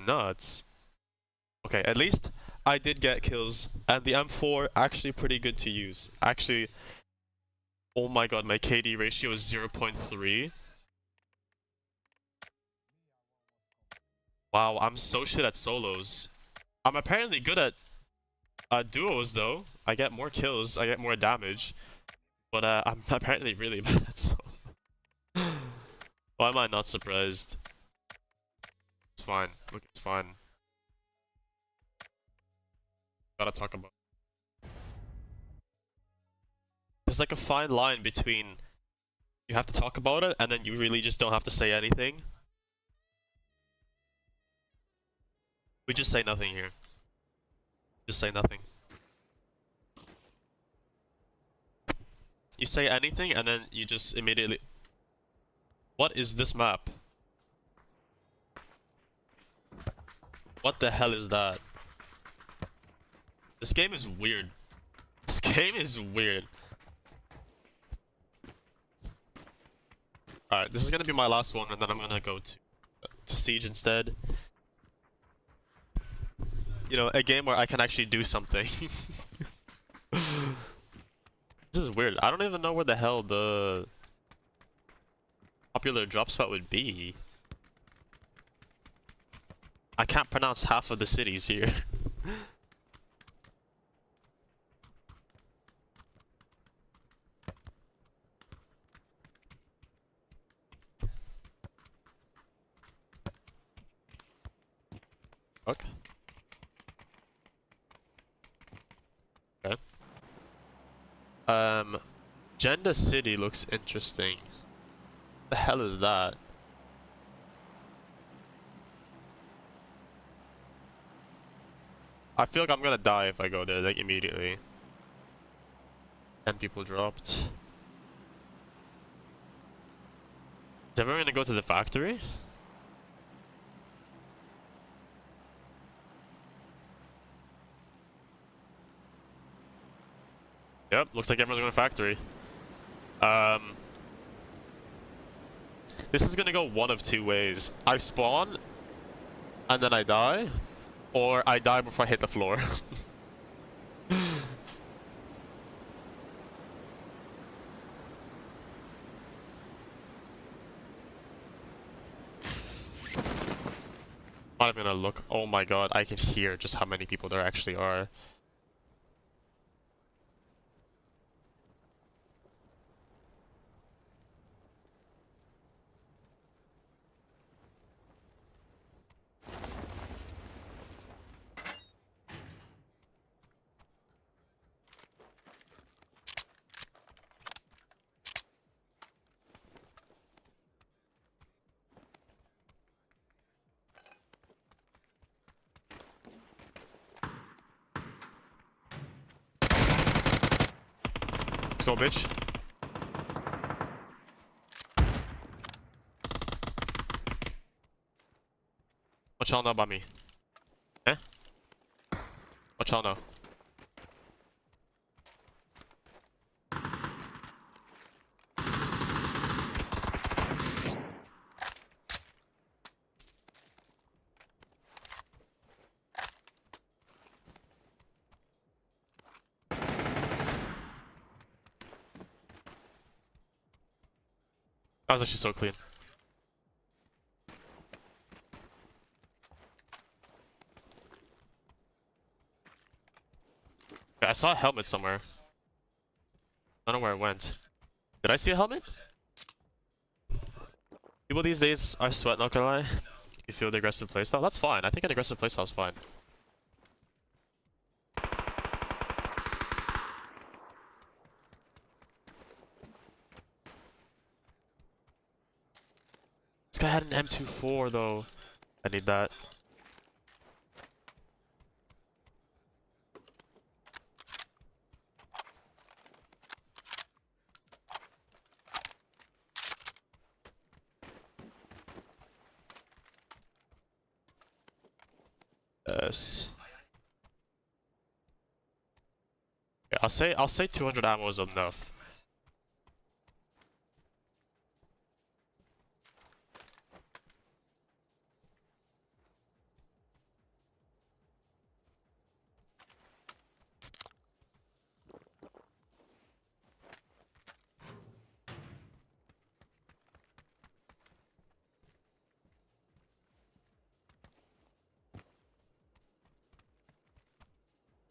nuts. Okay, at least I did get kills. And the M4, actually pretty good to use. Actually... Oh my god, my KD ratio is 0.3. Wow, I'm so shit at solos. I'm apparently good at duos though. I get more kills, I get more damage. But I'm apparently really bad at solo. Why am I not surprised? It's fine. Look, it's fine. Gotta talk about. There's like a fine line between you have to talk about it and then you really just don't have to say anything. We just say nothing here. Just say nothing. You say anything and then you just immediately... What is this map? What the hell is that? This game is weird. This game is weird. Alright, this is gonna be my last one and then I'm gonna go to Siege instead. You know, a game where I can actually do something. This is weird. I don't even know where the hell the popular drop spot would be. I can't pronounce half of the cities here. Fuck. Okay. Jenda City looks interesting. The hell is that? I feel like I'm gonna die if I go there, like, immediately. 10 people dropped. Is everyone gonna go to the factory? Yep, looks like everyone's going to factory. This is gonna go one of two ways. I spawn, and then I die, or I die before I hit the floor. Not even gonna look. Oh my god, I can hear just how many people there actually are. Let's go, bitch. What y'all know about me? Eh? What y'all know? That was actually so clean. I saw a helmet somewhere. I don't know where it went. Did I see a helmet? People these days are sweat, not gonna lie. You feel the aggressive playstyle? That's fine. I think an aggressive playstyle is fine. This guy had an M24 though. I need that. Yes. Yeah, I'll say 200 ammo is enough.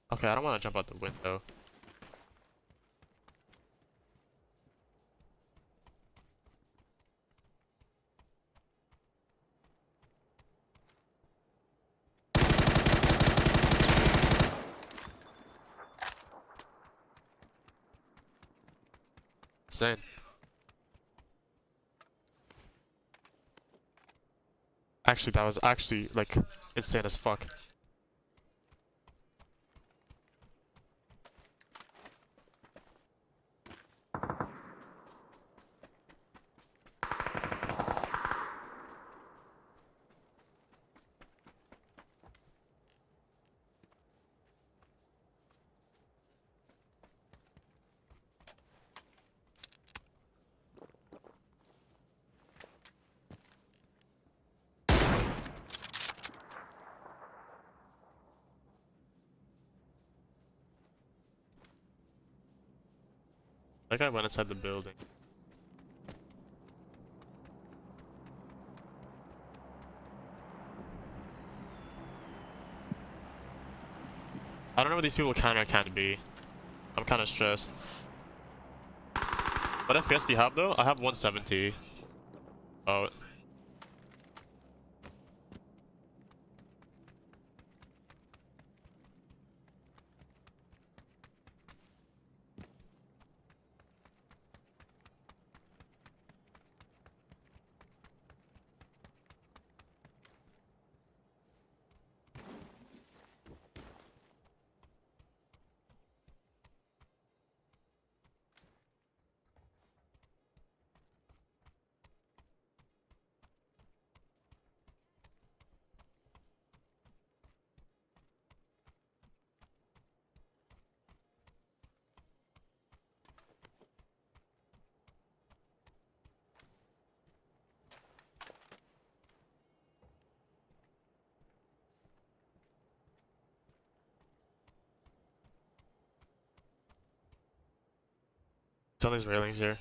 Okay, I don't want to jump out the window. Insane. Actually, that was actually like insane as fuck. That guy went inside the building. I don't know what these people can or can't be. I'm kind of stressed. What FPS do you have though? I have 170. Oh. It's on these railings here.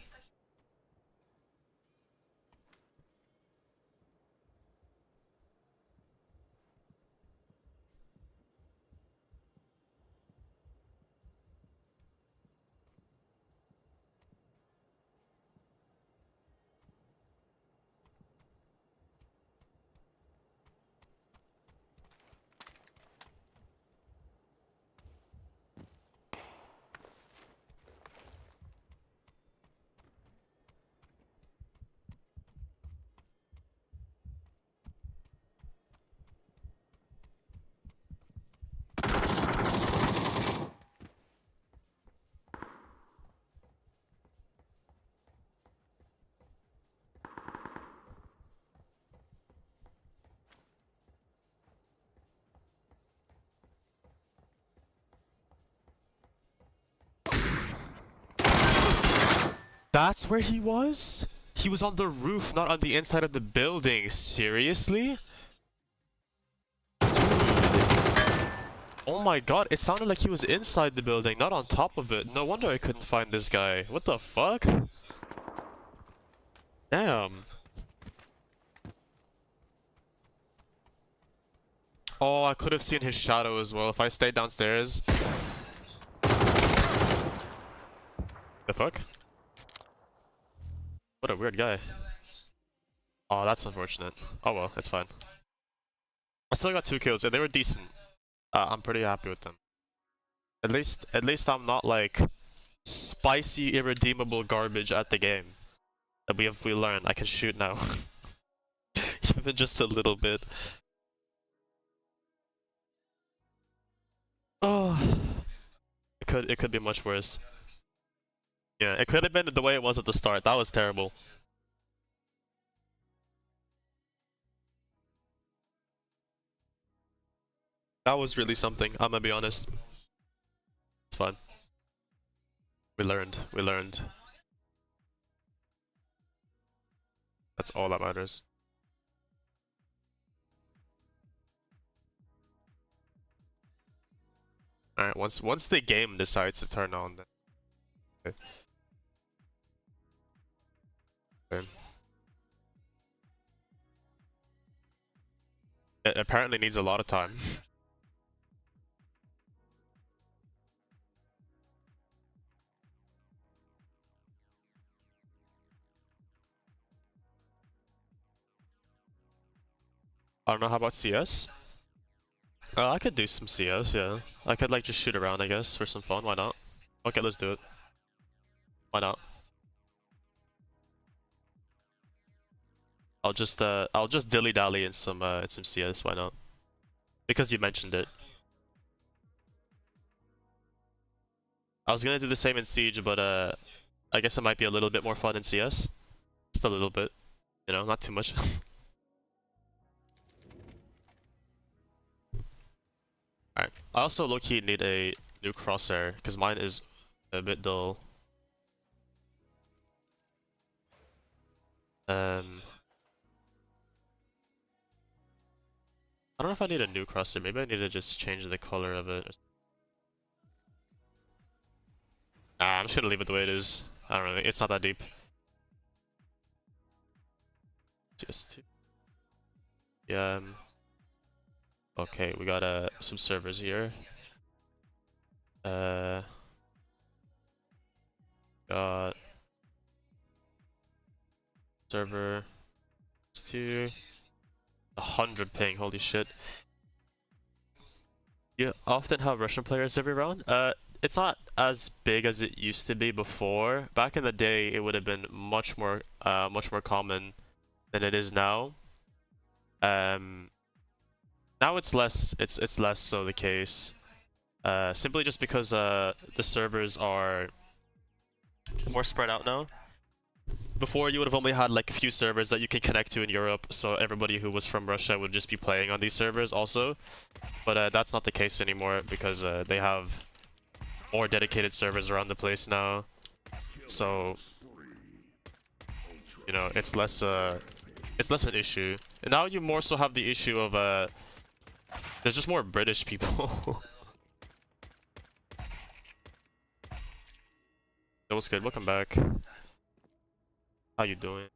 That's where he was? He was on the roof, not on the inside of the building. Seriously? Oh my god, it sounded like he was inside the building, not on top of it. No wonder I couldn't find this guy. What the fuck? Damn. Oh, I could have seen his shadow as well if I stayed downstairs. The fuck? What a weird guy. Oh, that's unfortunate. Oh well, it's fine. I still got 2 kills. Yeah, they were decent. I'm pretty happy with them. At least I'm not like spicy, irredeemable garbage at the game. That we learned. I can shoot now. Even just a little bit. Oh, it could be much worse. Yeah, it could have been the way it was at the start. That was terrible. That was really something, I'm gonna be honest. It's fine. We learned. We learned. That's all that matters. Alright, once the game decides to turn on, then okay. Okay. It apparently needs a lot of time. I don't know, how about CS? I could do some CS, yeah. I could like just shoot around, I guess, for some fun, why not? Okay, let's do it. Why not? I'll just dilly-dally in some CS, why not? Because you mentioned it. I was gonna do the same in Siege, but I guess it might be a little bit more fun in CS. Just a little bit. You know, not too much. Alright. I also low-key need a new crosshair, because mine is a bit dull. I don't know if I need a new crosshair. Maybe I need to just change the color of it. Nah, I'm just gonna leave it the way it is. I don't know. It's not that deep. Just yeah. Okay, we got some servers here. Got server 2 100 ping. Holy shit. You often have Russian players every round. It's not as big as it used to be before. Back in the day, it would have been much more common than it is now. Now it's less. It's less so the case. Simply just because the servers are more spread out now. Before, you would have only had like a few servers that you can connect to in Europe, so everybody who was from Russia would just be playing on these servers also. But that's not the case anymore because they have more dedicated servers around the place now. So, you know, it's less an issue. And now you more so have the issue of there's just more British people. That was good. Welcome back. How you doing?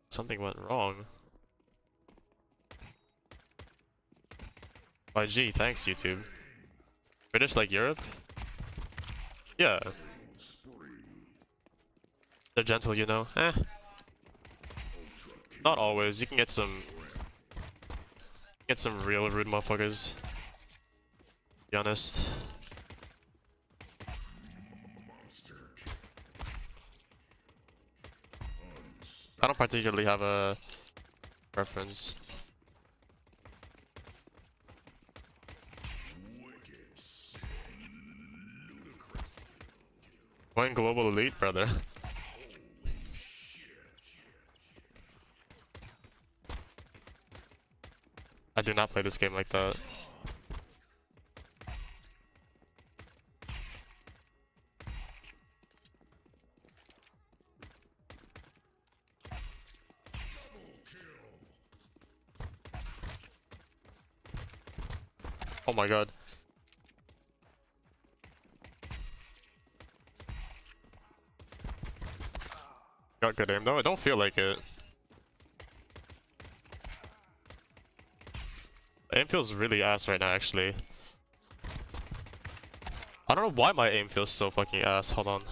Something went wrong. YG, thanks YouTube. British like Europe? Yeah. They're gentle, you know. Not always. You can get some real rude motherfuckers. To be honest. I don't particularly have a preference. Going global elite, brother. I do not play this game like that. Oh my god. Got good aim though. I don't feel like it. Aim feels really ass right now, actually. I don't know why my aim feels so fucking ass. Hold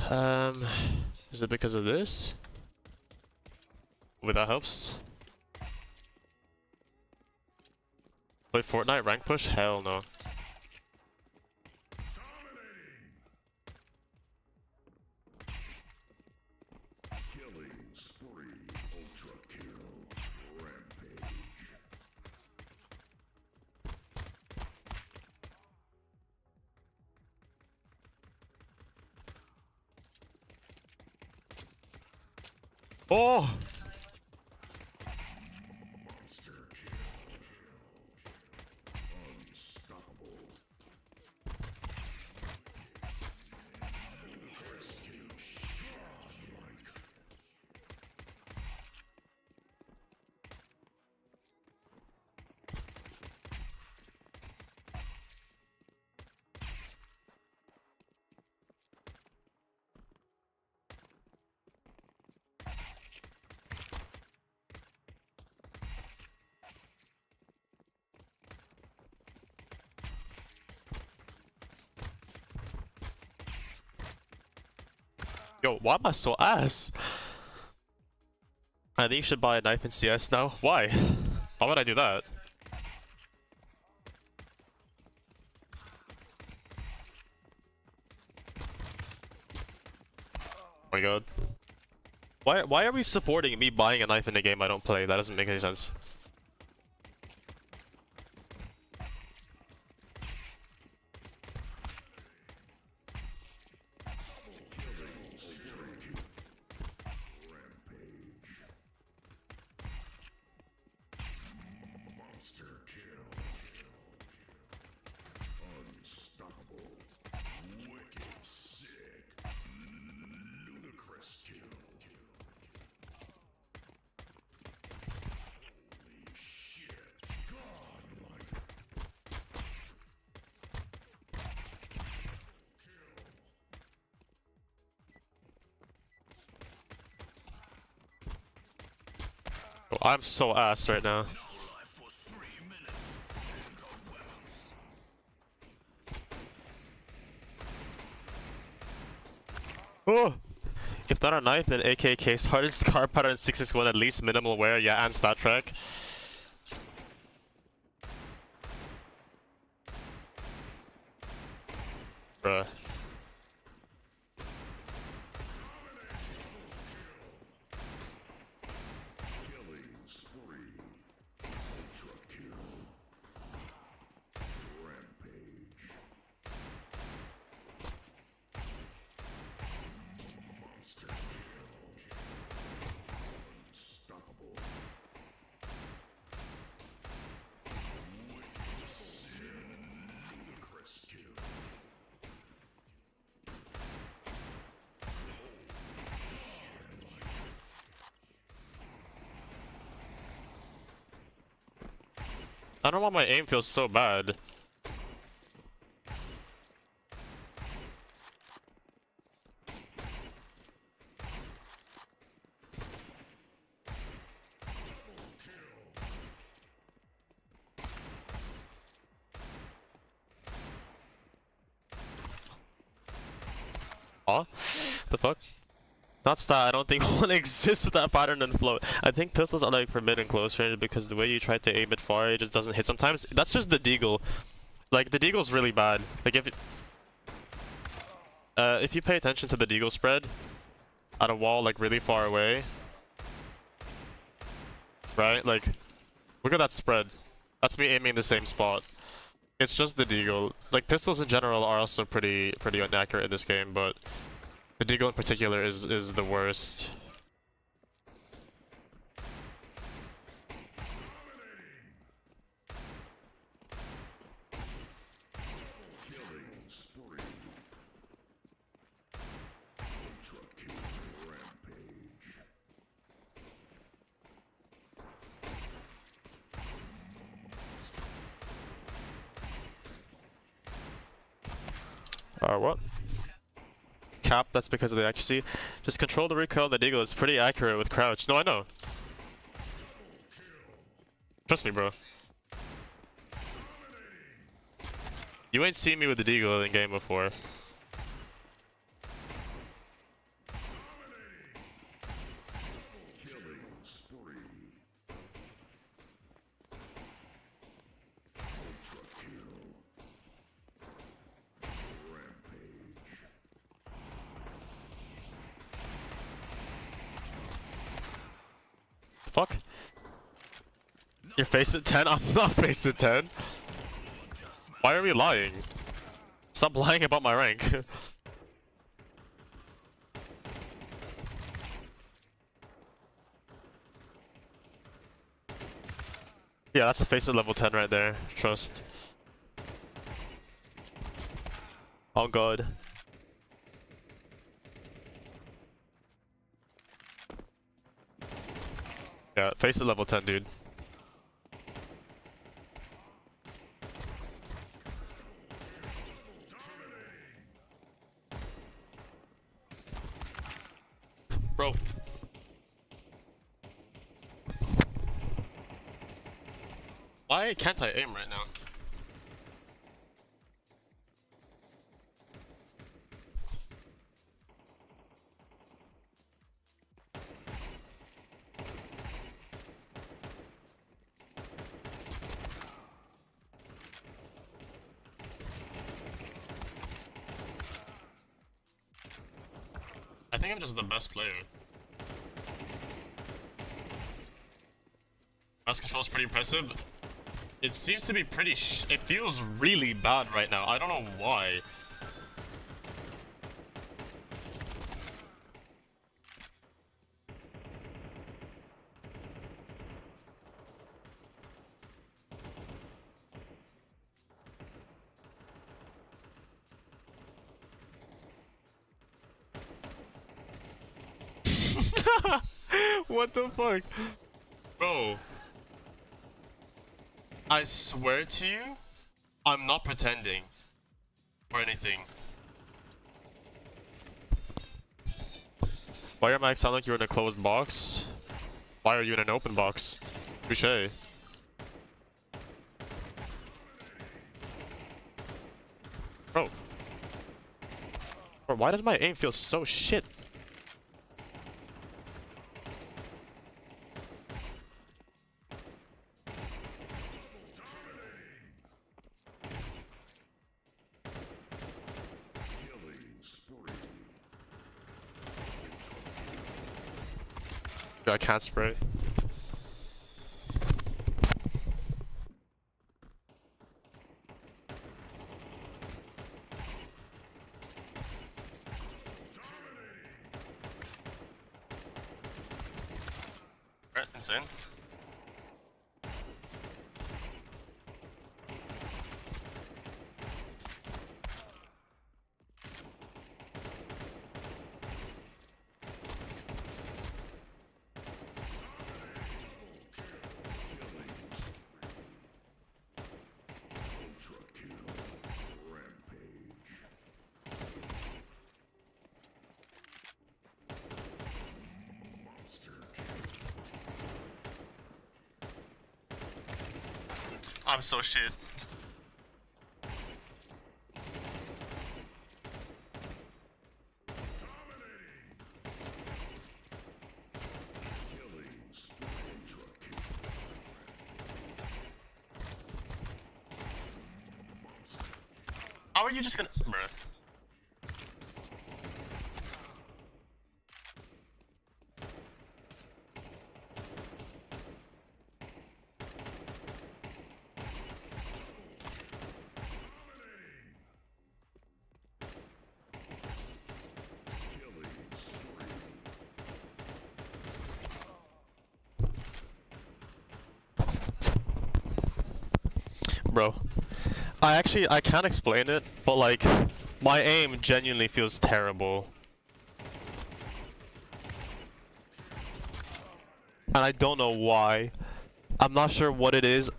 on. Is it because of this? Wait, that helps. Play Fortnite rank push? Hell no. Oh! Yo, why am I so ass? I think you should buy a knife in CS now. Why? Why would I do that? Oh my god. Why are we supporting me buying a knife in a game I don't play? That doesn't make any sense. Oh, I'm so ass right now. Oh! If not a knife, then AK case hardened scar pattern 661 at least minimal wear, yeah, and stat track. Bruh. I don't know why my aim feels so bad. Aw? The fuck? Not stat, I don't think one exists with that pattern and float. I think pistols are like for mid and close range because the way you try to aim it far, it just doesn't hit sometimes. That's just the deagle. Like, the deagle's really bad. Like, if you pay attention to the deagle spread at a wall, like, really far away, right? Like, look at that spread. That's me aiming the same spot. It's just the deagle. Like, pistols in general are also pretty inaccurate in this game, but the deagle in particular is the worst. What? Cap, that's because of the accuracy. Just control the recoil of the deagle. It's pretty accurate with crouch. No, I know. Trust me, bro. You ain't seen me with the deagle in game before. Fuck. You're face at 10? I'm not face at 10. Why are we lying? Stop lying about my rank. Yeah, that's a face at level 10 right there. Trust. Oh god. Yeah, face at level 10, dude. Bro. Why can't I aim right now? think I'm just the best player. Mouse control is pretty impressive. It seems to be pretty it feels really bad right now. I don't know why. What the fuck? Bro. I swear to you, I'm not pretending or anything. Why your mic sound like you're in a closed box? Why are you in an open box? Touché. Bro. Bro, why does my aim feel so shit? I can't spray. Alright, insane. I'm so shit. How are you just gonna... Bruh. Bro, I can't explain it, but like, my aim genuinely feels terrible. And I don't know why. I'm not sure what it is.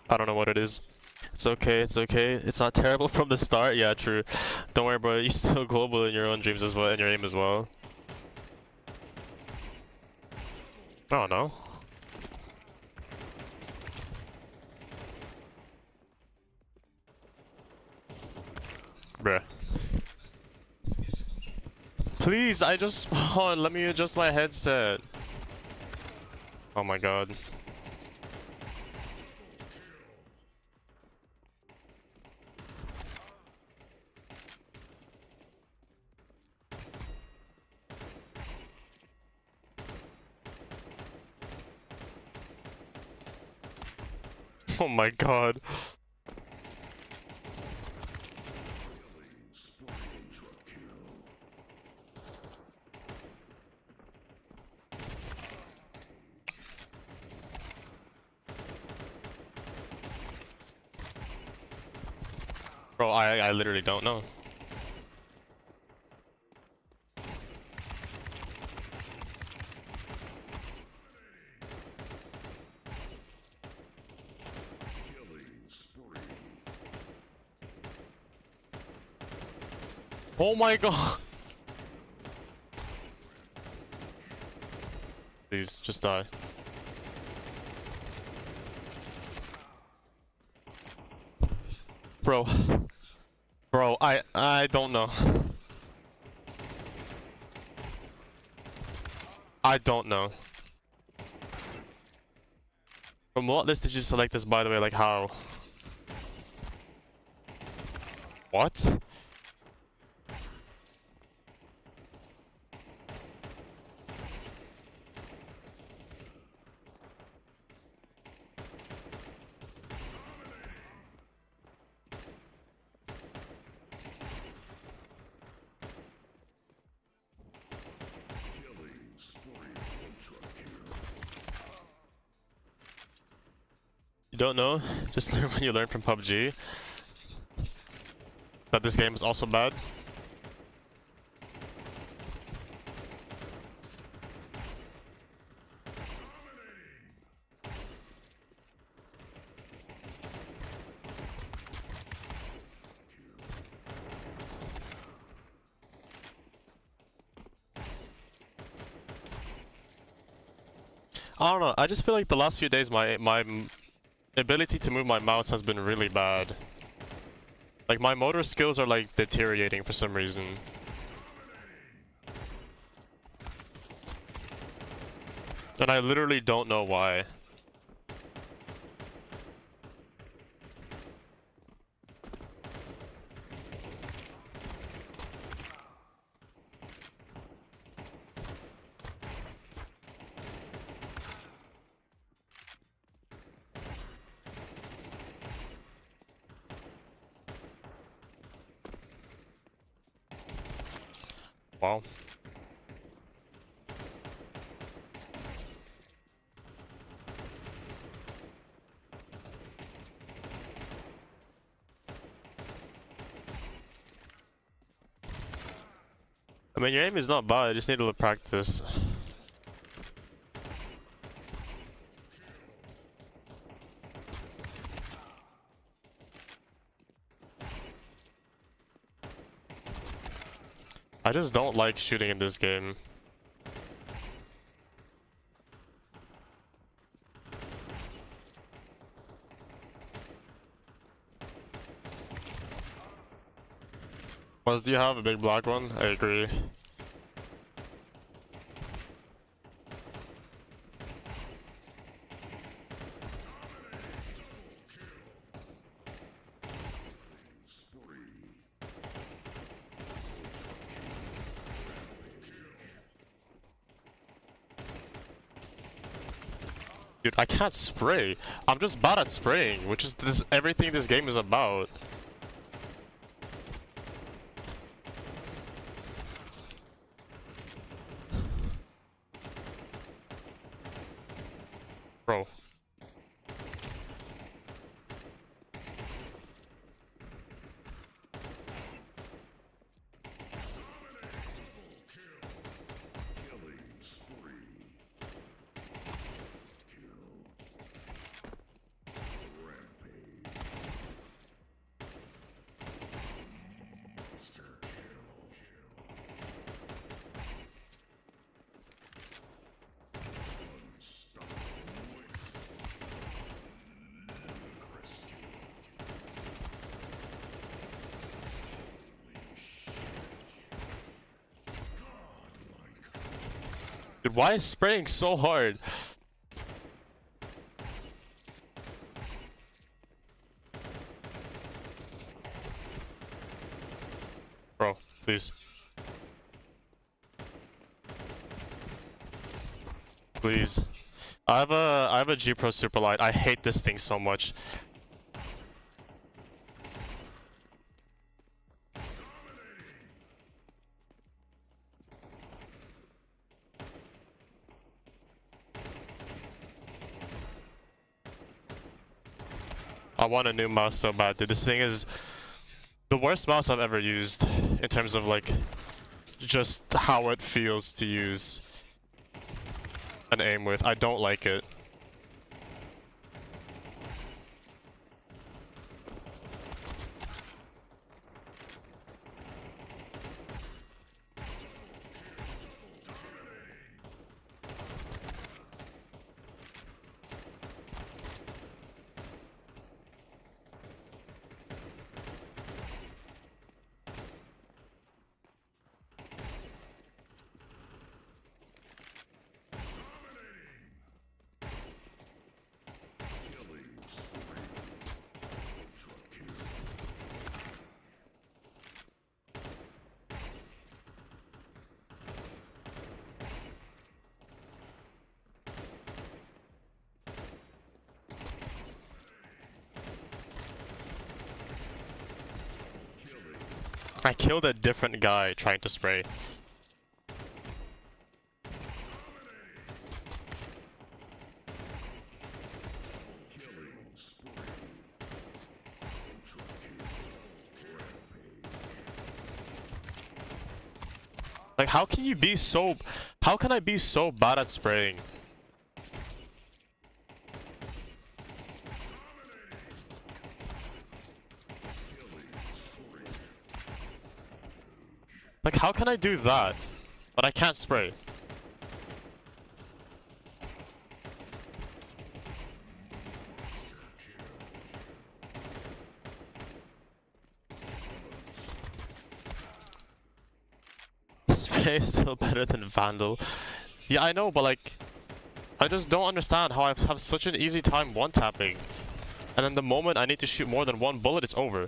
I don't know what it is. It's okay, it's okay. It's not terrible from the start. Yeah, true. Don't worry, bro. You're still global in your own dreams as well, in your aim as well. Oh no. Bruh. Please, I just spawned. Let me adjust my headset. Oh my god. Oh my god. Bro, I literally don't know. Oh my god. Please, just die. Bro. Bro, I don't know. I don't know. From what list did you select this, by the way? Like, how? What? You don't know? Just learn when you learn from PUBG that this game is also bad. I don't know, I just feel like the last few days my ability to move my mouse has been really bad. Like, my motor skills are like deteriorating for some reason. And I literally don't know why. Wow. I mean, your aim is not bad, I just need to practice. I just don't like shooting in this game. Plus, do you have a big black one? I agree. Dude, I can't spray. I'm just bad at spraying, which is everything this game is about. Bro. Dude, why is spraying so hard? Bro, please. Please. I have a G Pro Superlight. I hate this thing so much. I want a new mouse so bad, dude. This thing is the worst mouse I've ever used in terms of like just how it feels to use and aim with. I don't like it. I killed a different guy trying to spray. Like, how can you be so... How can I be so bad at spraying? Like, how can I do that? But I can't spray. Spray is still better than Vandal. Yeah, I know, but like... I just don't understand how I have such an easy time one-tapping. And then the moment I need to shoot more than one bullet, it's over.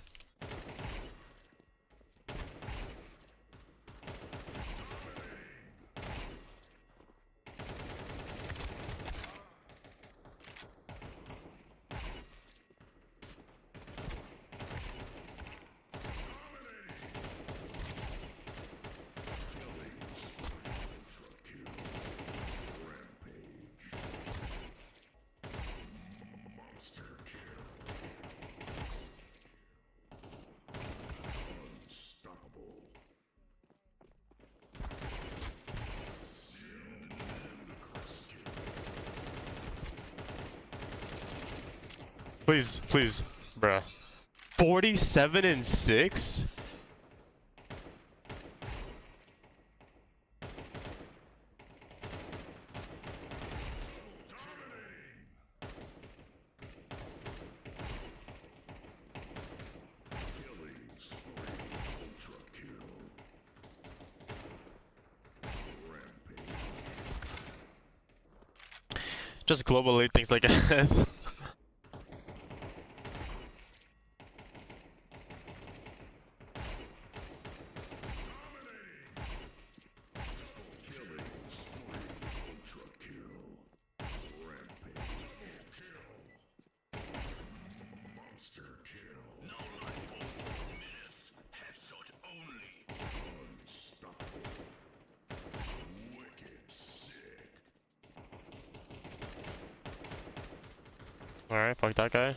Please, please, bruh. 47 and 6? Just globally things like this. Alright, fuck that guy.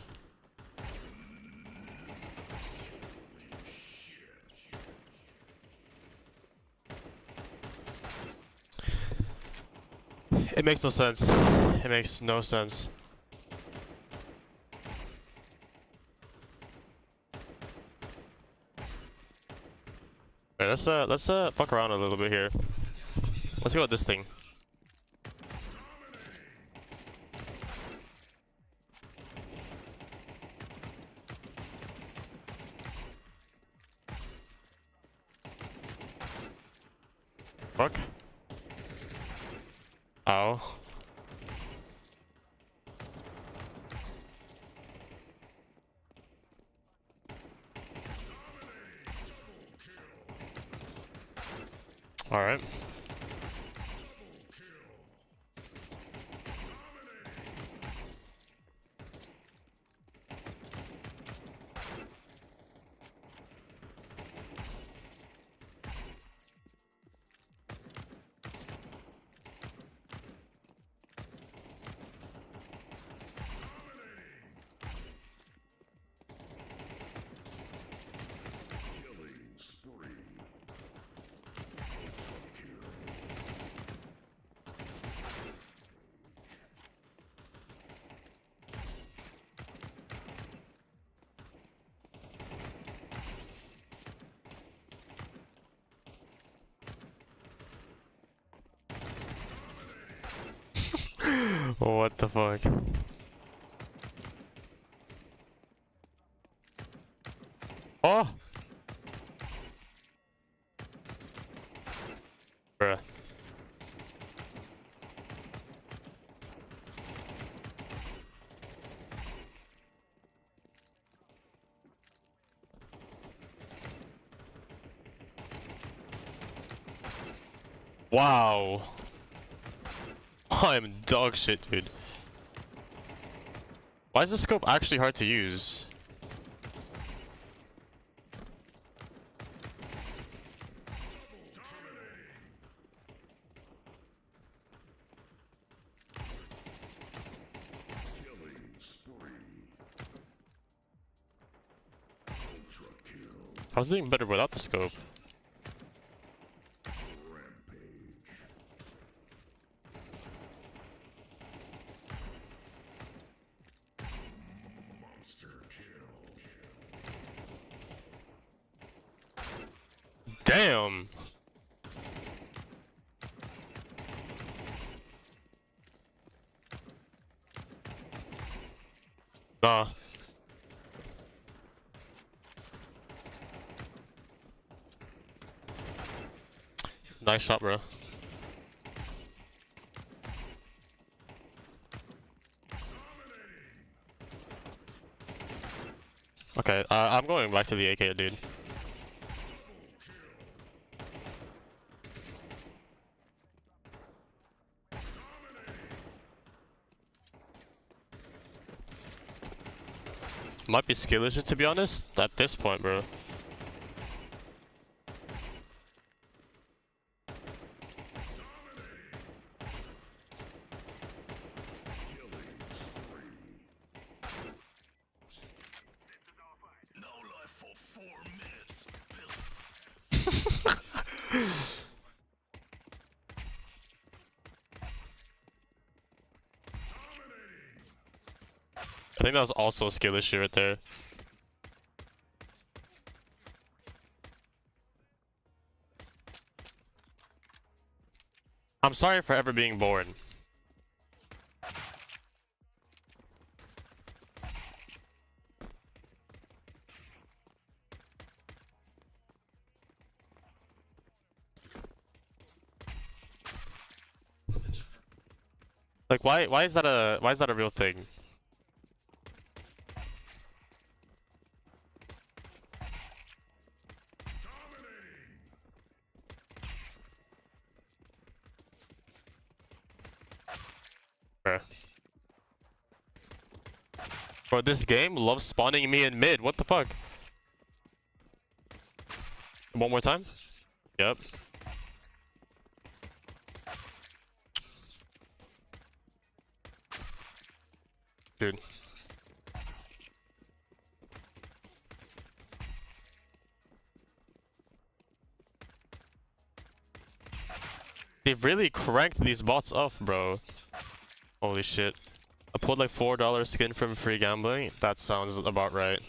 It makes no sense. It makes no sense. Alright, let's fuck around a little bit here. Let's go with this thing. Fuck. Ow. Alright. What the fuck? Oh! Bruh. Wow. I'm dog shit, dude. Why is the scope actually hard to use? I was doing better without the scope. Damn! Nah. Nice shot, bro. Okay, I'm going back to the AK, dude. Might be skill issue, to be honest, at this point, bro. I think that was also a skill issue right there. I'm sorry for ever being born. Like, why is that a real thing? Bruh. Bro, this game loves spawning me in mid. What the fuck? One more time? Yep. Dude. They've really cranked these bots off, bro. Holy shit. I pulled like $4 skin from free gambling. That sounds about right.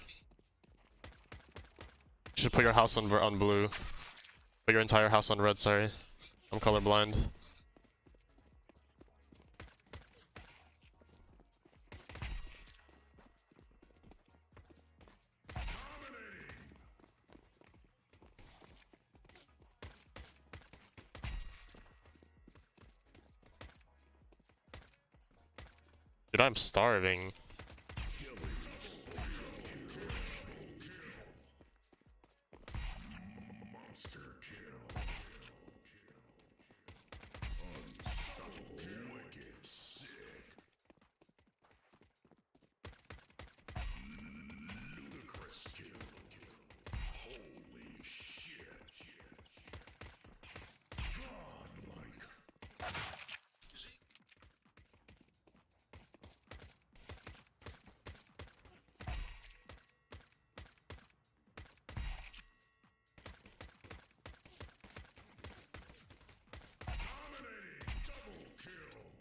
You should put your house on blue. Put your entire house on red, sorry. I'm colorblind. Dude, I'm starving.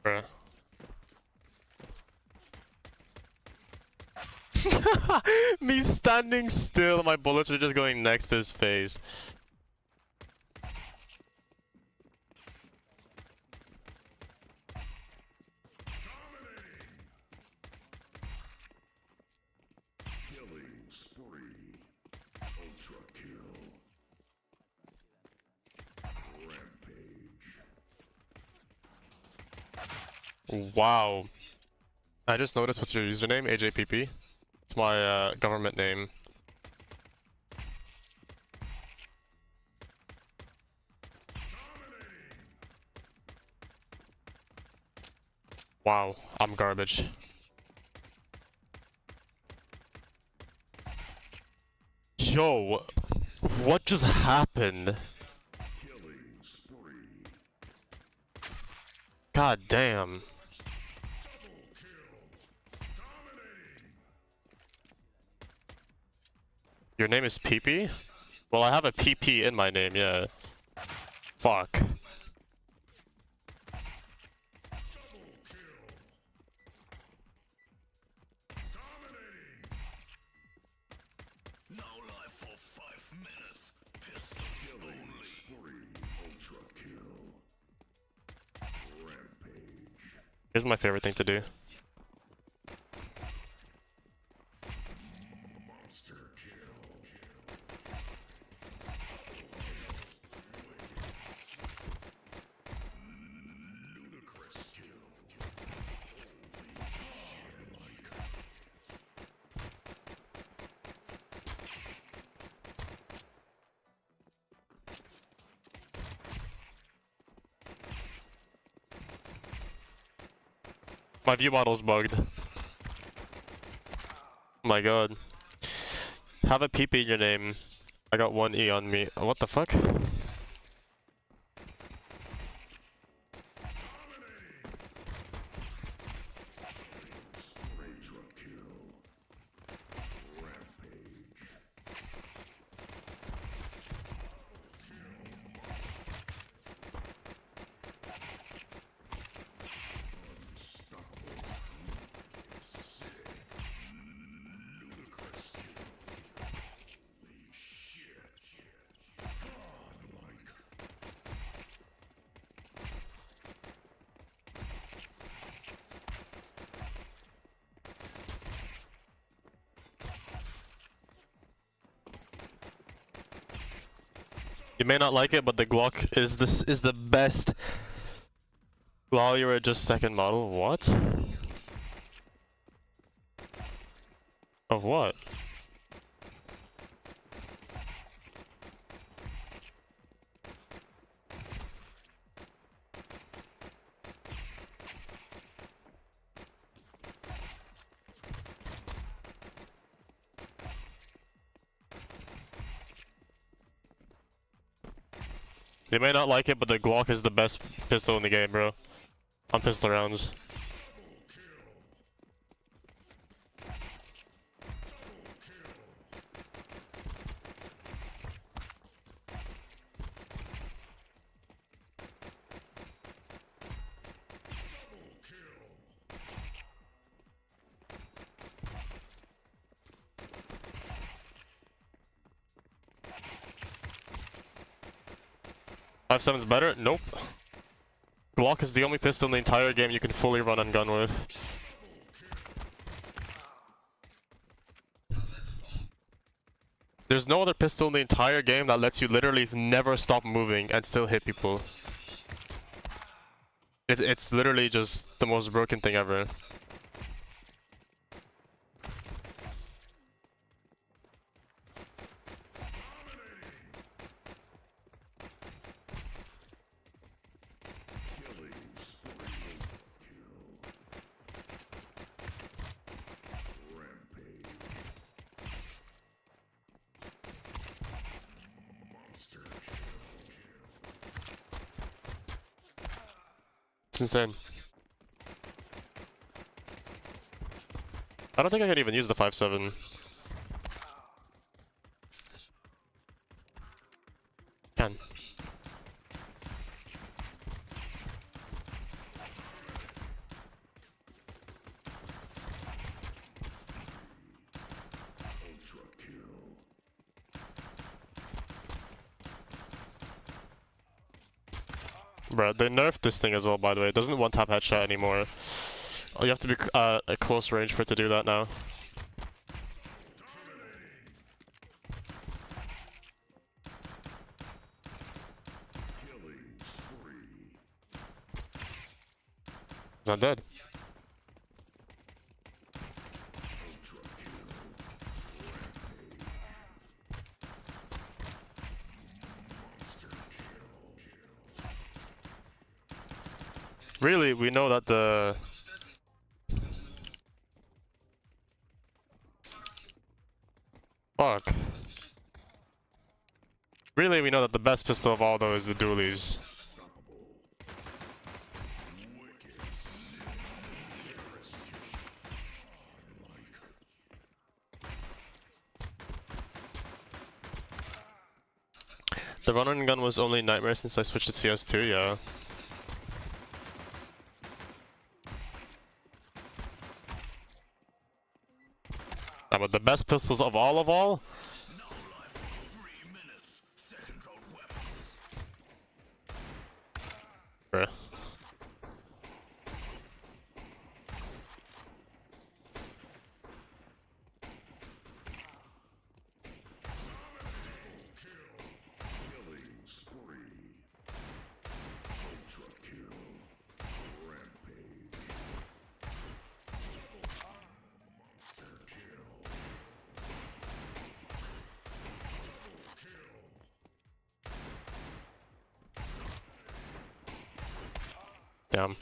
Bruh. Me standing still, my bullets are just going next to his face. Wow. I just noticed what's your username, AJPP. It's my government name. Wow, I'm garbage. Yo, what just happened? God damn. Your name is Peepee? Well, I have a PP in my name, yeah. Fuck. Here's my favorite thing to do. My view model's bugged. Oh my god. Have a PP in your name. I got one E on me. What the fuck? You may not like it, but the Glock is the best. While you were just second model, what? Of what? You may not like it, but the Glock is the best pistol in the game, bro. On pistol rounds. Five seven's better? Nope. Glock is the only pistol in the entire game you can fully run and gun with. There's no other pistol in the entire game that lets you literally never stop moving and still hit people. It's literally just the most broken thing ever. It's insane. I don't think I could even use the 5.7. Can. Bro, they nerfed this thing as well, by the way. It doesn't one-tap headshot anymore. Oh, you have to be at close range for it to do that now. He's not dead. Really, we know that the... Fuck. Really, we know that the best pistol of all, though, is the dualies. The run and gun was only nightmare since I switched to CS2, yeah. Nah, but the best pistols of all? Bruh. Damn.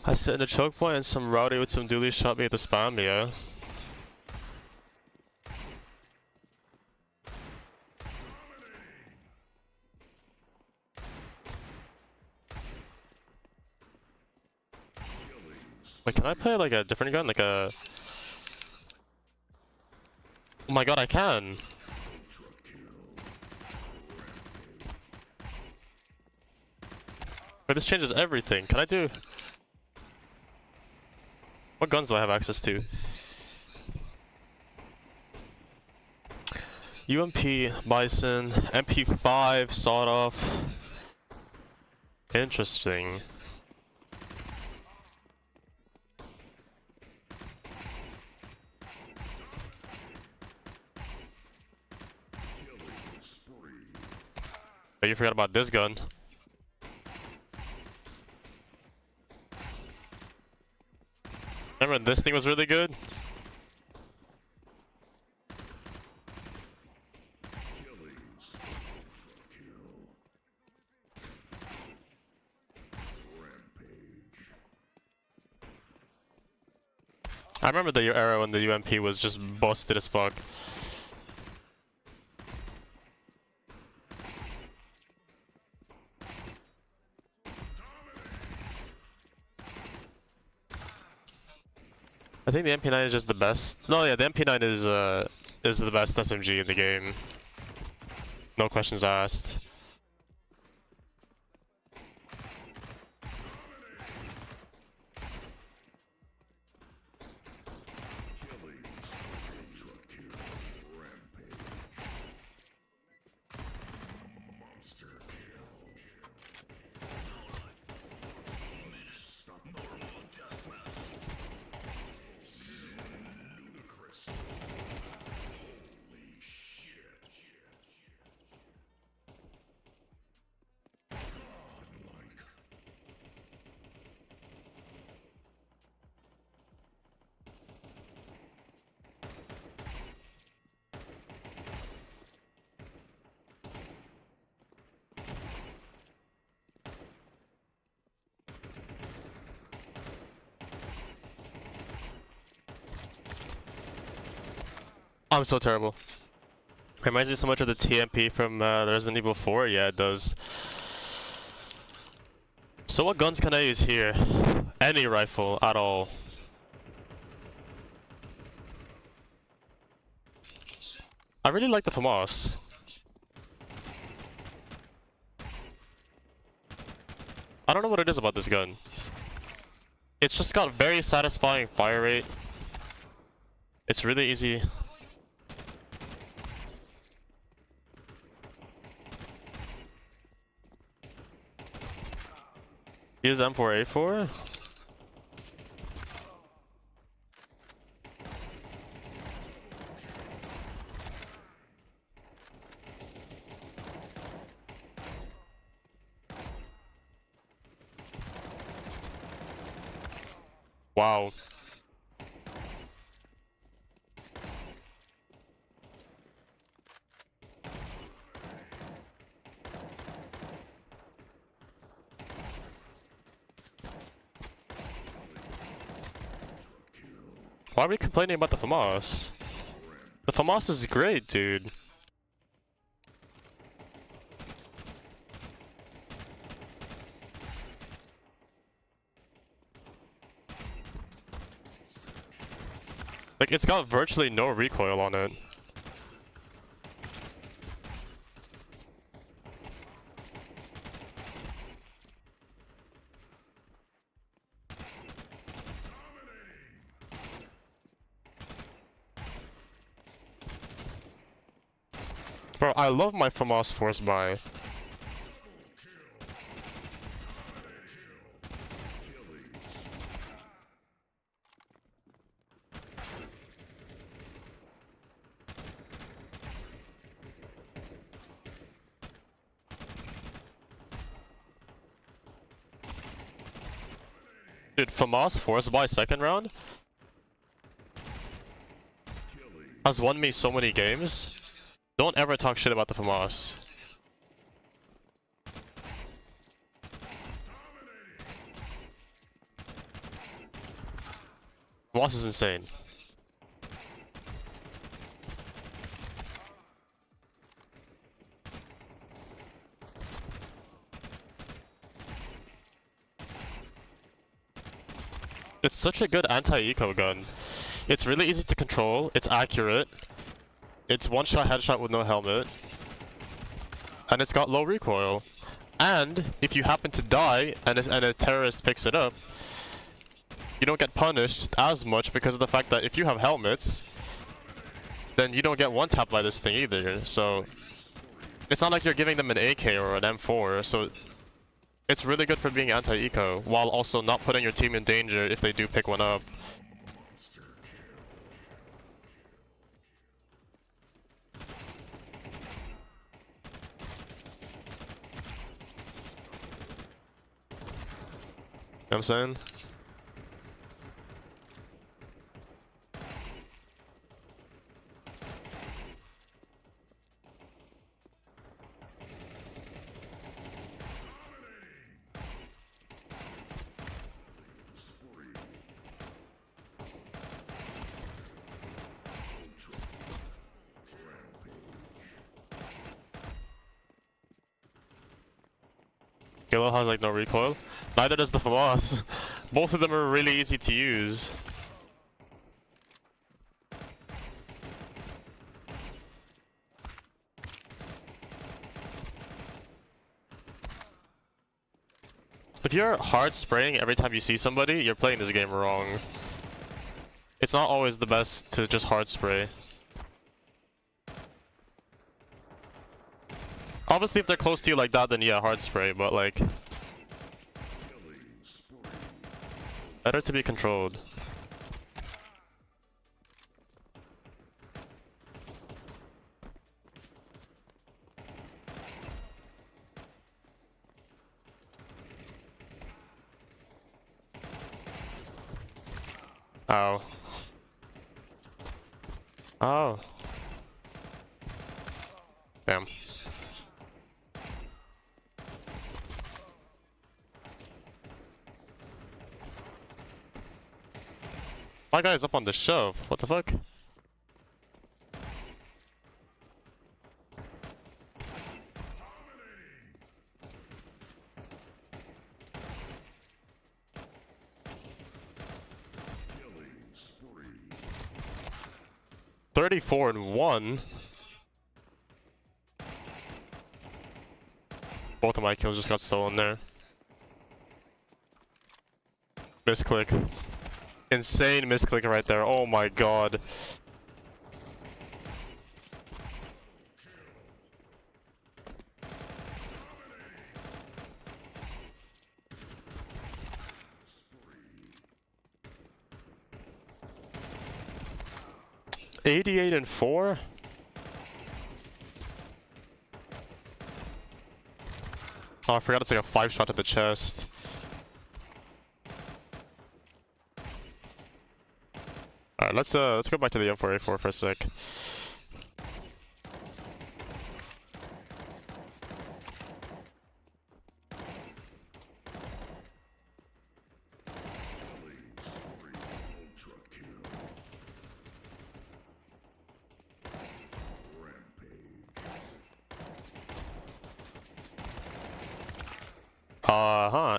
I sit in a choke point and some rowdy with some dualies shot me at the spam, yeah. Wait, can I play like a different gun? Like a... Oh my god, I can! Wait, this changes everything. Can I do... What guns do I have access to? UMP, Bison, MP5, sawed off. Interesting. But you forgot about this gun. Remember when this thing was really good? I remember the era when the UMP was just busted as fuck. I think the MP9 is just the best. No, yeah, the MP9 is the best SMG in the game. No questions asked. I'm so terrible. It reminds me so much of the TMP from Resident Evil 4. Yeah, it does. So what guns can I use here? Any rifle at all. I really like the FAMAS. I don't know what it is about this gun. It's just got very satisfying fire rate. It's really easy. Use M4A4? Wow. Why are we complaining about the FAMAS? The FAMAS is great, dude. Like, it's got virtually no recoil on it. Bro, I love my FAMAS force buy. Dude, FAMAS force buy second round has won me so many games. Don't ever talk shit about the FAMAS. FAMAS is insane. It's such a good anti-eco gun. It's really easy to control, it's accurate, it's one-shot headshot with no helmet, and it's got low recoil. And if you happen to die and a terrorist picks it up, you don't get punished as much because of the fact that if you have helmets, then you don't get one-tapped by this thing either. So it's not like you're giving them an AK or an M4, so it's really good for being anti-eco, while also not putting your team in danger if they do pick one up. You know what I'm saying? Kilo has like no recoil. Neither does the FAMAS. Both of them are really easy to use. If you're hard spraying every time you see somebody, you're playing this game wrong. It's not always the best to just hard spray. Obviously, if they're close to you like that, then yeah, hard spray, but like... better to be controlled. Oh. Oh. Damn. My guy's up on the shelf. What the fuck? $34-1. Both of my kills just got stolen there. Misclick. Insane misclick right there. Oh my god. $88-4? Oh, I forgot it's like a 5-shot to the chest. Alright, let's go back to the M4A4 for a sec.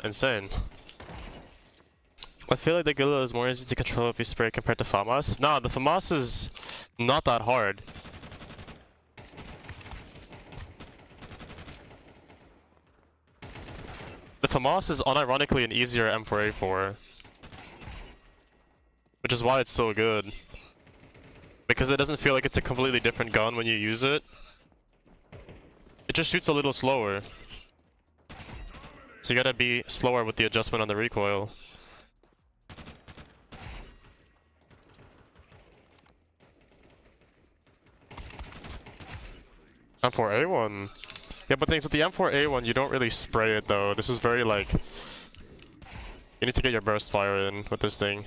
Insane. I feel like the Gula is more easy to control if you spray compared to FAMAS. Nah, the FAMAS is not that hard. The FAMAS is unironically an easier M4A4. Which is why it's so good. Because it doesn't feel like it's a completely different gun when you use it. It just shoots a little slower. So you gotta be slower with the adjustment on the recoil. M4A1. Yeah, but things with the M4A1, you don't really spray it though. This is very like... You need to get your burst fire in with this thing.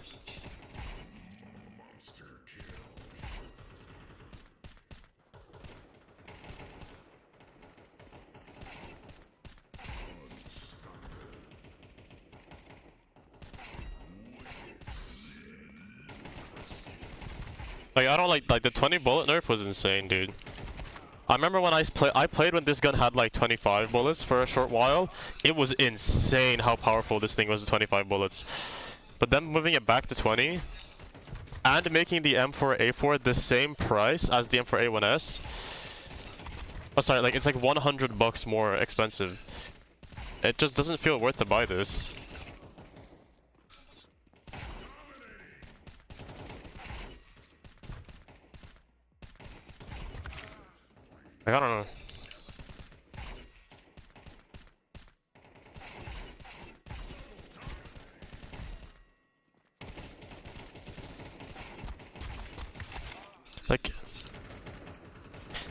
Like, I don't like the 20 bullet nerf was insane, dude. I remember when I played when this gun had like 25 bullets for a short while. It was insane how powerful this thing was with 25 bullets. But then moving it back to 20 and making the M4A4 the same price as the M4A1S. Oh, sorry, like it's like $100 more expensive. It just doesn't feel worth to buy this. Like, I don't know. Like,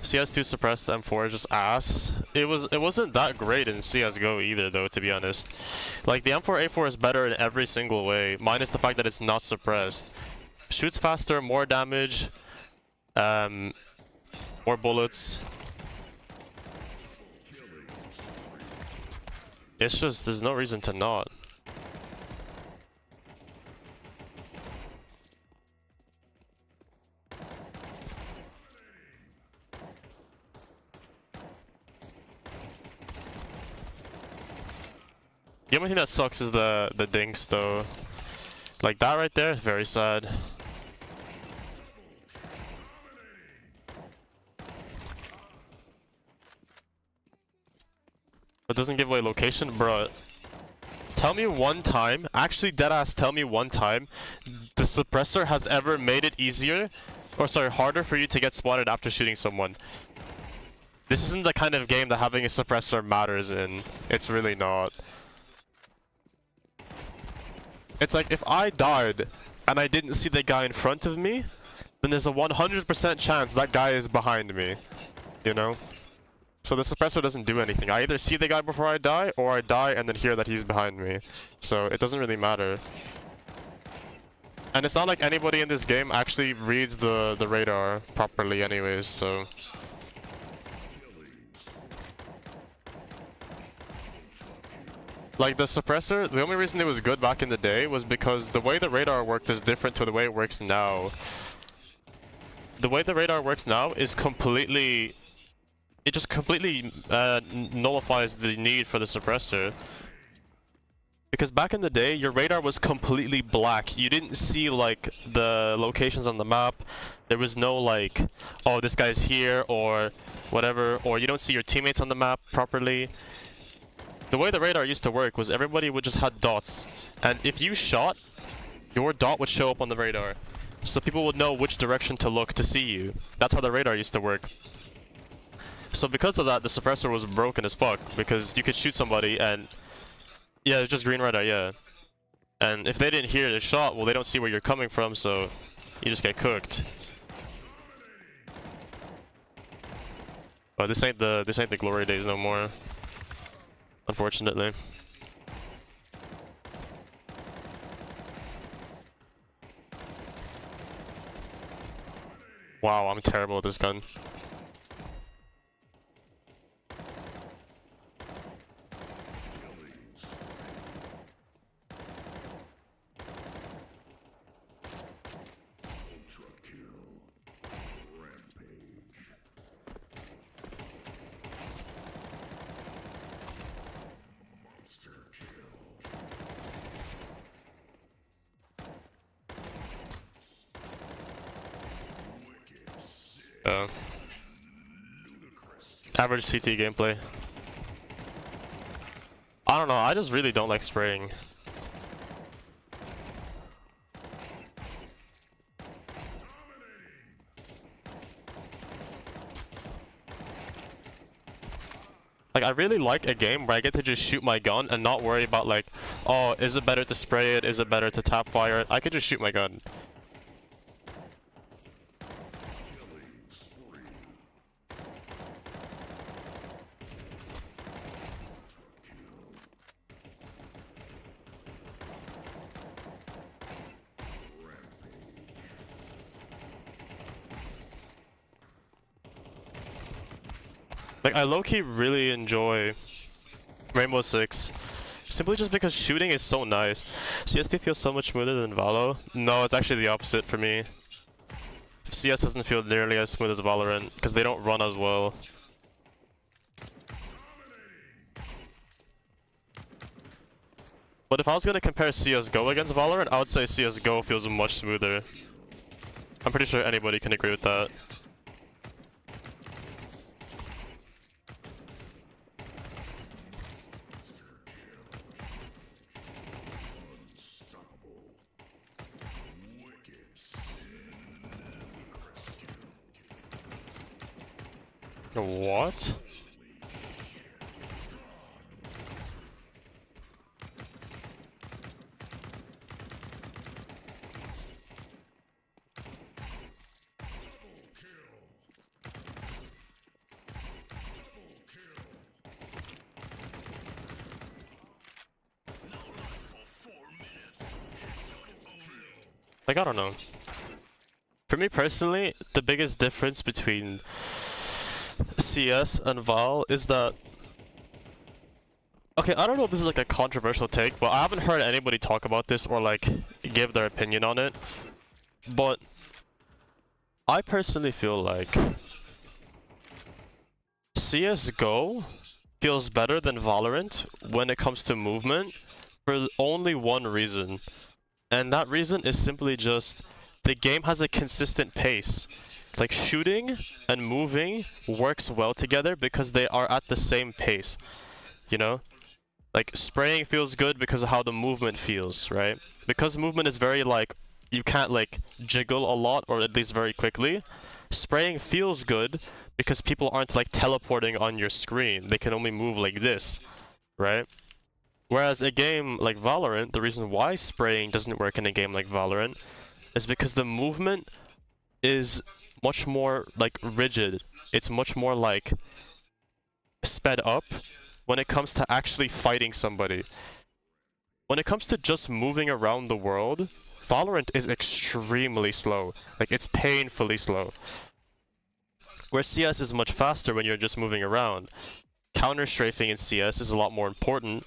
CS2 suppressed M4 is just ass. It wasn't that great in CS:GO either, though, to be honest. Like, the M4A4 is better in every single way, minus the fact that it's not suppressed. Shoots faster, more damage, more bullets. It's just, there's no reason to not. The only thing that sucks is the dinks, though. Like that right there, very sad. It doesn't give away location, bro. Tell me one time, actually deadass, tell me one time the suppressor has ever made it easier, or sorry, harder for you to get spotted after shooting someone. This isn't the kind of game that having a suppressor matters in. It's really not. It's like if I died and I didn't see the guy in front of me, then there's a 100% chance that guy is behind me, you know? So the suppressor doesn't do anything. I either see the guy before I die, or I die and then hear that he's behind me. So it doesn't really matter. And it's not like anybody in this game actually reads the radar properly anyways, so... Like, the suppressor, the only reason it was good back in the day was because the way the radar worked is different to the way it works now. The way the radar works now is completely... It just completely nullifies the need for the suppressor. Because back in the day, your radar was completely black. You didn't see, like, the locations on the map. There was no, like, oh, this guy's here, or whatever. Or you don't see your teammates on the map properly. The way the radar used to work was everybody would just have dots. And if you shot, your dot would show up on the radar. So people would know which direction to look to see you. That's how the radar used to work. So because of that, the suppressor was broken as fuck, because you could shoot somebody and... Yeah, it's just green radar, yeah. And if they didn't hear the shot, well, they don't see where you're coming from, so you just get cooked. But this ain't the glory days no more, unfortunately. Wow, I'm terrible at this gun. Average CT gameplay. I don't know, I just really don't like spraying. Like, I really like a game where I get to just shoot my gun and not worry about like, oh, is it better to spray it? Is it better to tap fire it? I could just shoot my gun. Like, I low-key really enjoy Rainbow Six, simply just because shooting is so nice. CSD feels so much smoother than Valo. No, it's actually the opposite for me. CS doesn't feel nearly as smooth as Valorant, because they don't run as well. But if I was gonna compare CSGO against Valorant, I would say CSGO feels much smoother. I'm pretty sure anybody can agree with that. What? Like, I don't know. For me personally, the biggest difference between CS and Val is that... Okay, I don't know if this is like a controversial take, but I haven't heard anybody talk about this or like give their opinion on it. But I personally feel like CSGO feels better than Valorant when it comes to movement for only one reason. And that reason is simply just the game has a consistent pace. Like, shooting and moving works well together because they are at the same pace, you know? Like, spraying feels good because of how the movement feels, right? Because movement is very, like, you can't, like, jiggle a lot, or at least very quickly. Spraying feels good because people aren't, like, teleporting on your screen. They can only move like this, right? Whereas a game like Valorant, the reason why spraying doesn't work in a game like Valorant is because the movement is much more like rigid. It's much more like sped up when it comes to actually fighting somebody. When it comes to just moving around the world, Valorant is extremely slow. Like, it's painfully slow. Where CS is much faster when you're just moving around. Counter-strafing in CS is a lot more important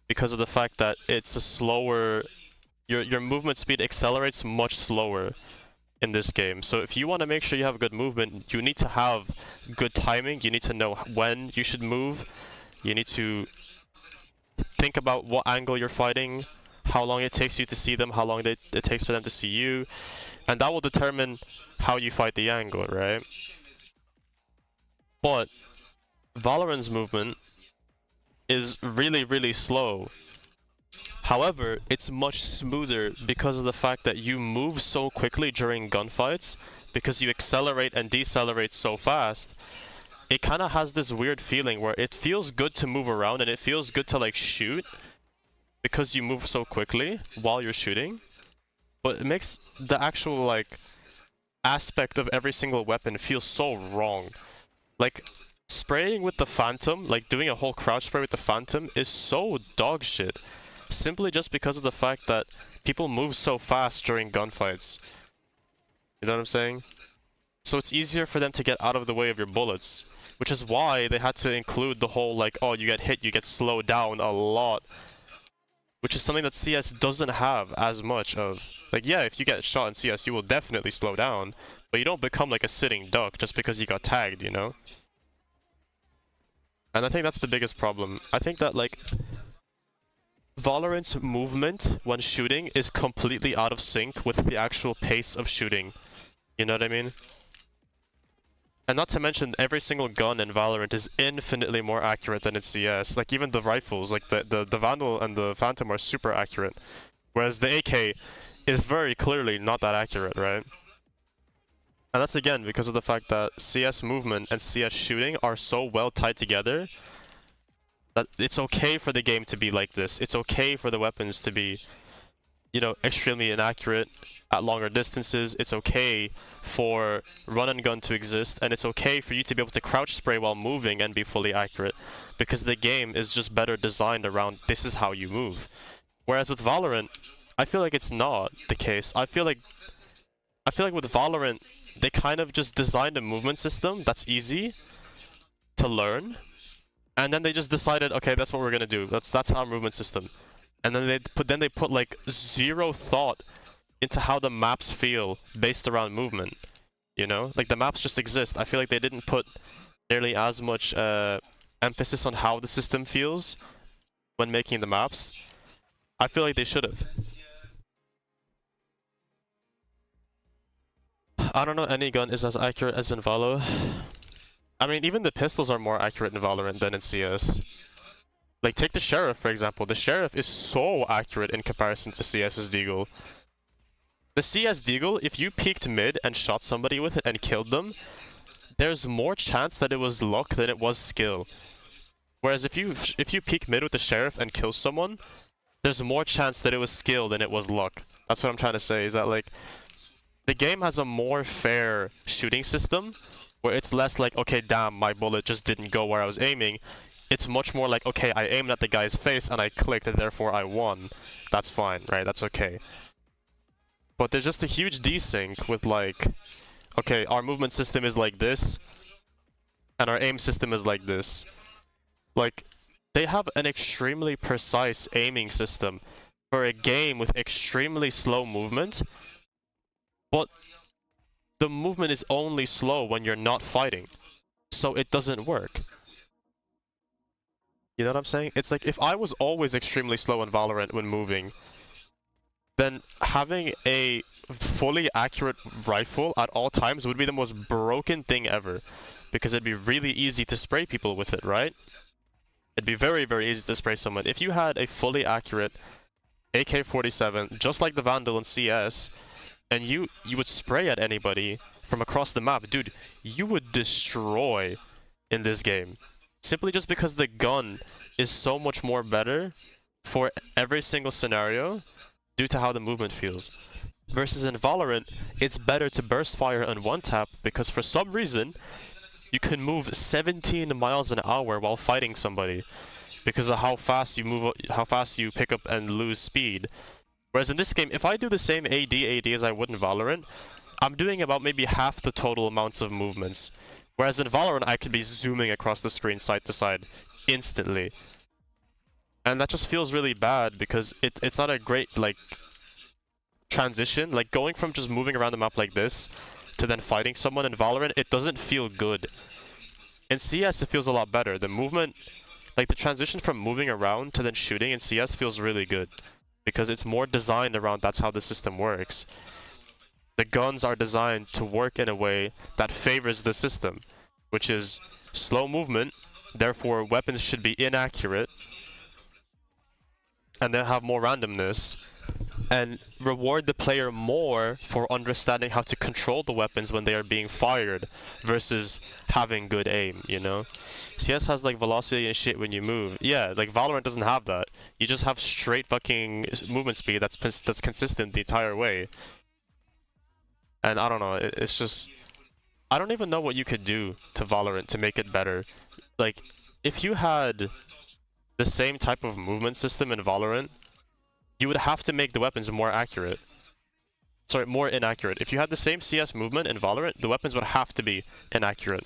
because of the fact that it's a slower... Your movement speed accelerates much slower in this game. So if you want to make sure you have good movement, you need to have good timing. You need to know when you should move. You need to think about what angle you're fighting, how long it takes you to see them, how long it takes for them to see you, and that will determine how you fight the angle, right? But Valorant's movement is really, really slow. However, it's much smoother because of the fact that you move so quickly during gunfights, because you accelerate and decelerate so fast. It kind of has this weird feeling where it feels good to move around and it feels good to like shoot because you move so quickly while you're shooting, but it makes the actual like aspect of every single weapon feel so wrong. Like, spraying with the Phantom, like doing a whole crouch spray with the Phantom is so dog shit. Simply just because of the fact that people move so fast during gunfights. You know what I'm saying? So it's easier for them to get out of the way of your bullets. Which is why they had to include the whole like, oh, you get hit, you get slowed down a lot. Which is something that CS doesn't have as much of. Like, yeah, if you get shot in CS, you will definitely slow down. But you don't become like a sitting duck just because you got tagged, you know? And I think that's the biggest problem. I think that like... Valorant's movement when shooting is completely out of sync with the actual pace of shooting. You know what I mean? And not to mention, every single gun in Valorant is infinitely more accurate than in CS. Like, even the rifles, like the Vandal and the Phantom are super accurate. Whereas the AK is very clearly not that accurate, right? And that's again because of the fact that CS movement and CS shooting are so well tied together that it's okay for the game to be like this. It's okay for the weapons to be, you know, extremely inaccurate at longer distances. It's okay for run and gun to exist, and it's okay for you to be able to crouch spray while moving and be fully accurate, because the game is just better designed around this is how you move. Whereas with Valorant, I feel like it's not the case. I feel like with Valorant, they kind of just designed a movement system that's easy to learn, and then they just decided, okay, that's what we're gonna do. That's our movement system. And then they put like zero thought into how the maps feel based around movement. You know, like the maps just exist. I feel like they didn't put nearly as much emphasis on how the system feels when making the maps. I feel like they should have. I don't know any gun is as accurate as in Valo. I mean, even the pistols are more accurate in Valorant than in CS. Like, take the Sheriff, for example. The Sheriff is so accurate in comparison to CS's Deagle. The CS Deagle, if you peeked mid and shot somebody with it and killed them, there's more chance that it was luck than it was skill. Whereas if you peek mid with the Sheriff and kill someone, there's more chance that it was skill than it was luck. That's what I'm trying to say, is that, like, the game has a more fair shooting system, where it's less like, okay, damn, my bullet just didn't go where I was aiming. It's much more like, okay, I aimed at the guy's face and I clicked and therefore I won. That's fine, right? That's okay. But there's just a huge desync with, like, okay, our movement system is like this, and our aim system is like this. Like, they have an extremely precise aiming system for a game with extremely slow movement, but the movement is only slow when you're not fighting, so it doesn't work. You know what I'm saying? It's like, if I was always extremely slow in Valorant when moving, then having a fully accurate rifle at all times would be the most broken thing ever, because it'd be really easy to spray people with it, right? It'd be very, very easy to spray someone. If you had a fully accurate AK-47, just like the Vandal in CS, and you would spray at anybody from across the map, dude, you would destroy in this game. Simply just because the gun is so much more better for every single scenario due to how the movement feels. Versus in Valorant, it's better to burst fire and one tap because for some reason you can move 17 miles an hour while fighting somebody because of how fast you move, how fast you pick up and lose speed. Whereas in this game, if I do the same AD as I would in Valorant, I'm doing about maybe half the total amounts of movements. Whereas in Valorant, I could be zooming across the screen side to side instantly. And that just feels really bad because it's not a great, like, transition. Like, going from just moving around the map like this to then fighting someone in Valorant, it doesn't feel good. In CS, it feels a lot better. The movement, like the transition from moving around to then shooting in CS feels really good because it's more designed around that's how the system works. The guns are designed to work in a way that favors the system, which is slow movement, therefore weapons should be inaccurate, and then have more randomness, and reward the player more for understanding how to control the weapons when they are being fired versus having good aim, you know? CS has like velocity and shit when you move. Yeah, like Valorant doesn't have that. You just have straight fucking movement speed that's consistent the entire way. And I don't know, it's just... I don't even know what you could do to Valorant to make it better. Like, if you had the same type of movement system in Valorant, you would have to make the weapons more accurate. Sorry, more inaccurate. If you had the same CS movement in Valorant, the weapons would have to be inaccurate.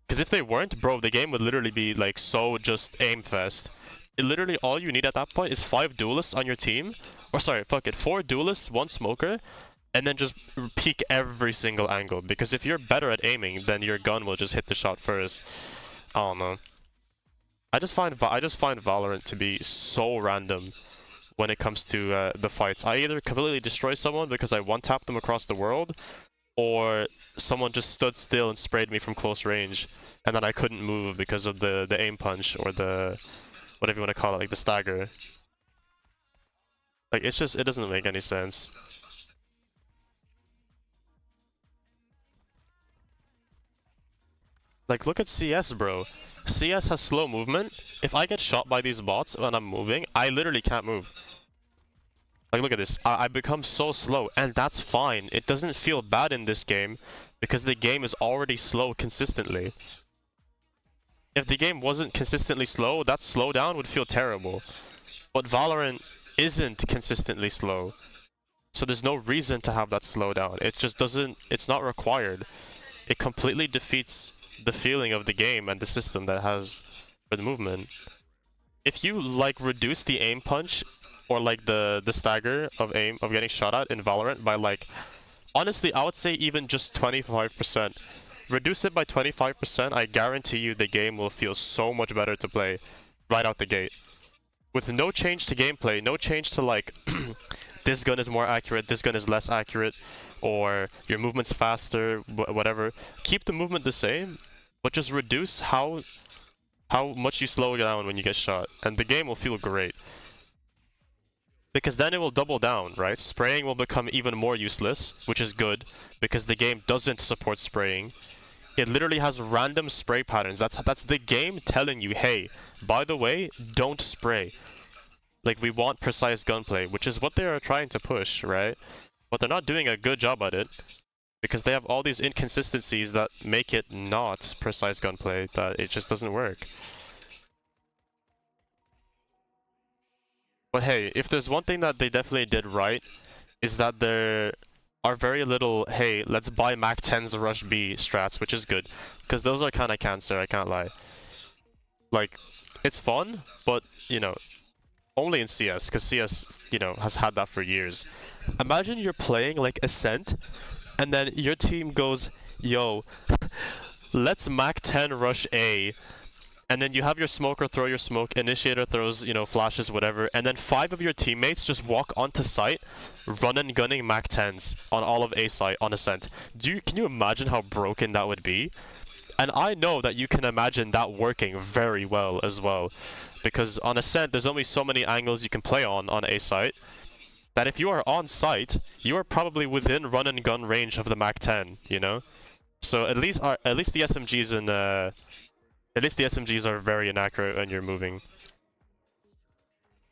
Because if they weren't, bro, the game would literally be like so just aim fest. Literally all you need at that point is 5 duelists on your team. Or sorry, fuck it, 4 duelists, 1 smoker, and then just peek every single angle. Because if you're better at aiming, then your gun will just hit the shot first. I don't know. I just find Valorant to be so random when it comes to the fights. I either completely destroy someone because I one-tap them across the world, or someone just stood still and sprayed me from close range, and then I couldn't move because of the aim punch or the whatever you want to call it, like the stagger. Like it's just, it doesn't make any sense. Like look at CS, bro. CS has slow movement. If I get shot by these bots when I'm moving, I literally can't move. Like look at this. I become so slow, and that's fine. It doesn't feel bad in this game because the game is already slow consistently. If the game wasn't consistently slow, that slowdown would feel terrible. But Valorant isn't consistently slow. So there's no reason to have that slowdown. It just doesn't, it's not required. It completely defeats the feeling of the game and the system that it has for the movement. If you like reduce the aim punch or like the stagger of aim of getting shot at in Valorant by like, honestly, I would say even just 25%. Reduce it by 25%, I guarantee you the game will feel so much better to play right out the gate. With no change to gameplay, no change to like, this gun is more accurate, this gun is less accurate, or your movement's faster, whatever. Keep the movement the same, but just reduce how much you slow down when you get shot, and the game will feel great. Because then it will double down, right? Spraying will become even more useless, which is good, because the game doesn't support spraying. It literally has random spray patterns. That's the game telling you, hey, by the way, don't spray. Like, we want precise gunplay, which is what they are trying to push, right? But they're not doing a good job at it, because they have all these inconsistencies that make it not precise gunplay, that it just doesn't work. But hey, if there's one thing that they definitely did right, is that there are very little, hey, let's buy Mac 10's Rush B strats, which is good. Because those are kind of cancer, I can't lie. Like, it's fun, but, you know, only in CS, because CS, you know, has had that for years. Imagine you're playing, like, Ascent, and then your team goes, yo, let's Mac 10 Rush A, and then you have your smoker throw your smoke, initiator throws, you know, flashes, whatever, and then 5 of your teammates just walk onto site, run and gunning Mac 10s on all of A site on Ascent. Can you imagine how broken that would be? And I know that you can imagine that working very well as well, because on Ascent there's only so many angles you can play on A site, that if you are on site, you are probably within run and gun range of the Mac 10, you know? So at least the SMGs and at least the SMGs are very inaccurate when you're moving.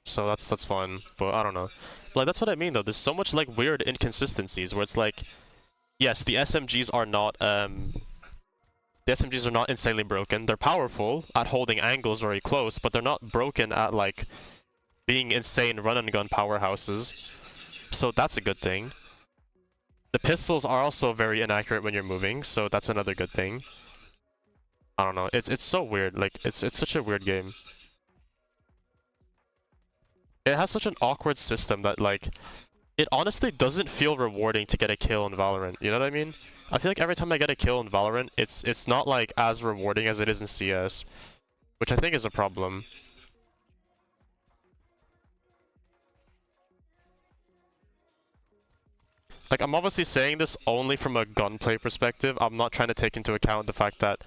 So that's fun, but I don't know. Like, that's what I mean though, there's so much like weird inconsistencies where it's like, yes, the SMGs are not insanely broken. They're powerful at holding angles very close, but they're not broken at like being insane run and gun powerhouses. So that's a good thing. The pistols are also very inaccurate when you're moving, so that's another good thing. I don't know. It's so weird. Like it's such a weird game. It has such an awkward system that like it honestly doesn't feel rewarding to get a kill in Valorant. You know what I mean? I feel like every time I get a kill in Valorant, it's not like as rewarding as it is in CS, which I think is a problem. Like, I'm obviously saying this only from a gunplay perspective. I'm not trying to take into account the fact that,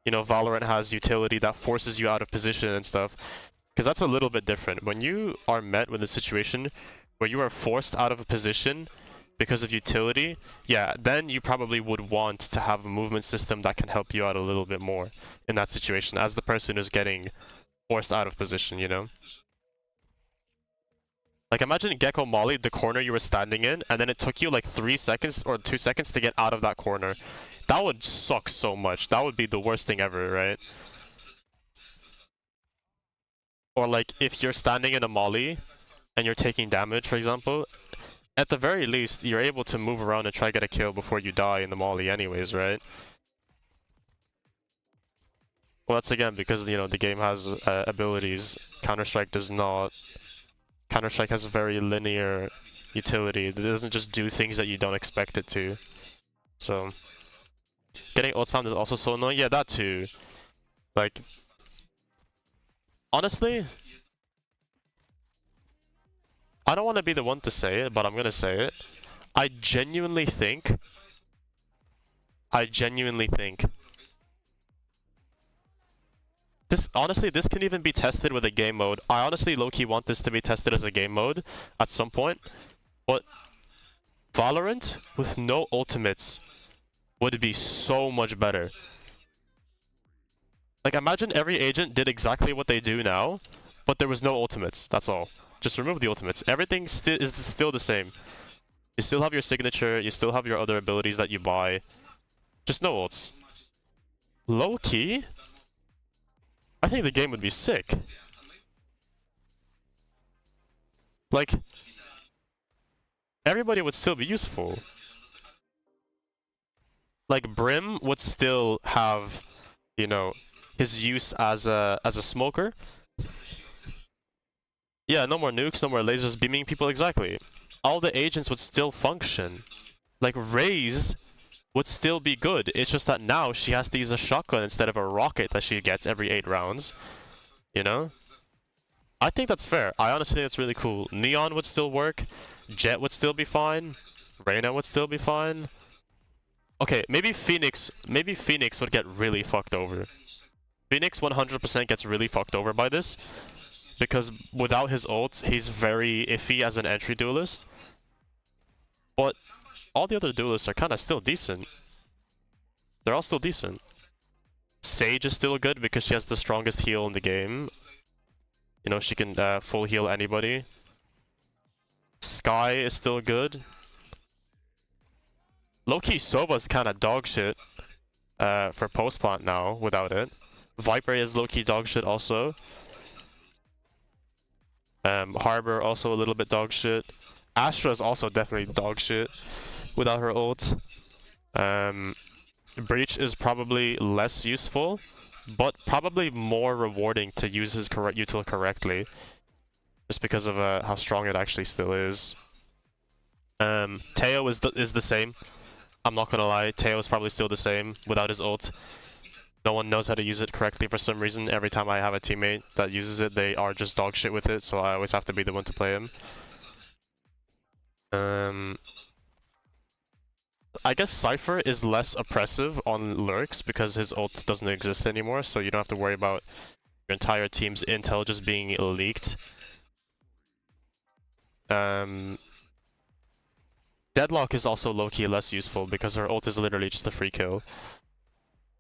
you know, Valorant has utility that forces you out of position and stuff. Because that's a little bit different. When you are met with a situation where you are forced out of a position because of utility, yeah, then you probably would want to have a movement system that can help you out a little bit more in that situation as the person who's getting forced out of position, you know? Like, imagine Gecko mollied the corner you were standing in, and then it took you like 3 seconds or 2 seconds to get out of that corner. That would suck so much. That would be the worst thing ever, right? Or like, if you're standing in a molly, and you're taking damage, for example, at the very least, you're able to move around and try to get a kill before you die in the molly anyways, right? Well, that's again because, you know, the game has abilities. Counter-Strike does not. Counter-Strike has very linear utility. It doesn't just do things that you don't expect it to. So, getting ult spammed is also so annoying. Yeah, that too. Like, honestly, I don't want to be the one to say it, but I'm gonna say it. I genuinely think I genuinely think. This honestly, this can even be tested with a game mode. I honestly low-key want this to be tested as a game mode at some point. But Valorant with no ultimates would be so much better. Like, imagine every agent did exactly what they do now, but there was no ultimates. That's all. Just remove the ultimates. Everything is still the same. You still have your signature, you still have your other abilities that you buy. Just no ults. Low-key, I think the game would be sick. Like, everybody would still be useful. Like, Brim would still have, you know, his use as a smoker. Yeah, no more nukes, no more lasers beaming people, exactly. All the agents would still function. Like, Raze would still be good. It's just that now she has to use a shotgun instead of a rocket that she gets every 8 rounds. You know? I think that's fair. I honestly think it's really cool. Neon would still work. Jet would still be fine. Reyna would still be fine. Okay, maybe Phoenix would get really fucked over. Phoenix 100% gets really fucked over by this. Because without his ult, he's very iffy as an entry duelist. But all the other duelists are kind of still decent. They're all still decent. Sage is still good because she has the strongest heal in the game. You know, she can full heal anybody. Sky is still good. Low-key Sova's kind of dog shit for post-plant now without it. Viper is low-key dog shit also. Harbor also a little bit dog shit. Astra is also definitely dog shit without her ult. Breach is probably less useful, but probably more rewarding to use his util correctly, just because of how strong it actually still is. Teo is the same. I'm not gonna lie, Teo is probably still the same without his ult. No one knows how to use it correctly for some reason. Every time I have a teammate that uses it, they are just dog shit with it, so I always have to be the one to play him. I guess Cypher is less oppressive on lurks because his ult doesn't exist anymore, so you don't have to worry about your entire team's intel just being leaked. Deadlock is also low-key less useful because her ult is literally just a free kill.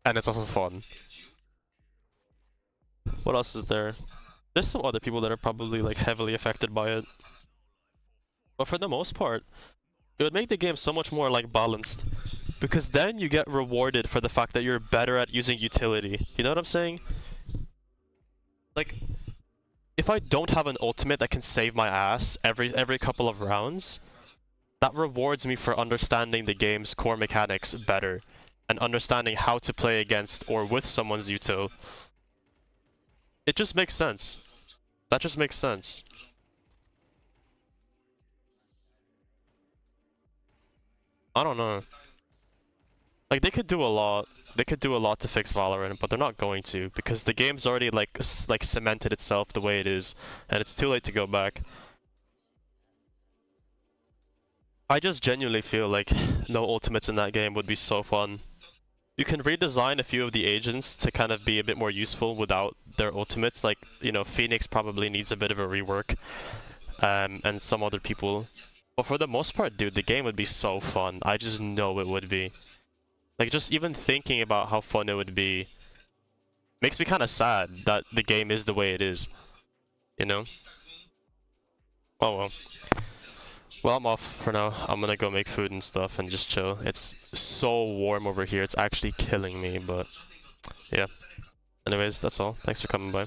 And it's also fun. What else is there? There's some other people that are probably like heavily affected by it. But for the most part, it would make the game so much more like balanced. Because then you get rewarded for the fact that you're better at using utility. You know what I'm saying? Like, if I don't have an ultimate that can save my ass every couple of rounds, that rewards me for understanding the game's core mechanics better. And understanding how to play against or with someone's util. It just makes sense. That just makes sense. I don't know. Like, they could do a lot. They could do a lot to fix Valorant, but they're not going to because the game's already like cemented itself the way it is, and it's too late to go back. I just genuinely feel like no ultimates in that game would be so fun. You can redesign a few of the agents to kind of be a bit more useful without their ultimates. Like, you know, Phoenix probably needs a bit of a rework, and some other people. But for the most part, dude, the game would be so fun. I just know it would be. Like, just even thinking about how fun it would be makes me kind of sad that the game is the way it is. You know? Oh well. Well, I'm off for now. I'm gonna go make food and stuff and just chill. It's so warm over here. It's actually killing me, but yeah. Anyways, that's all. Thanks for coming by.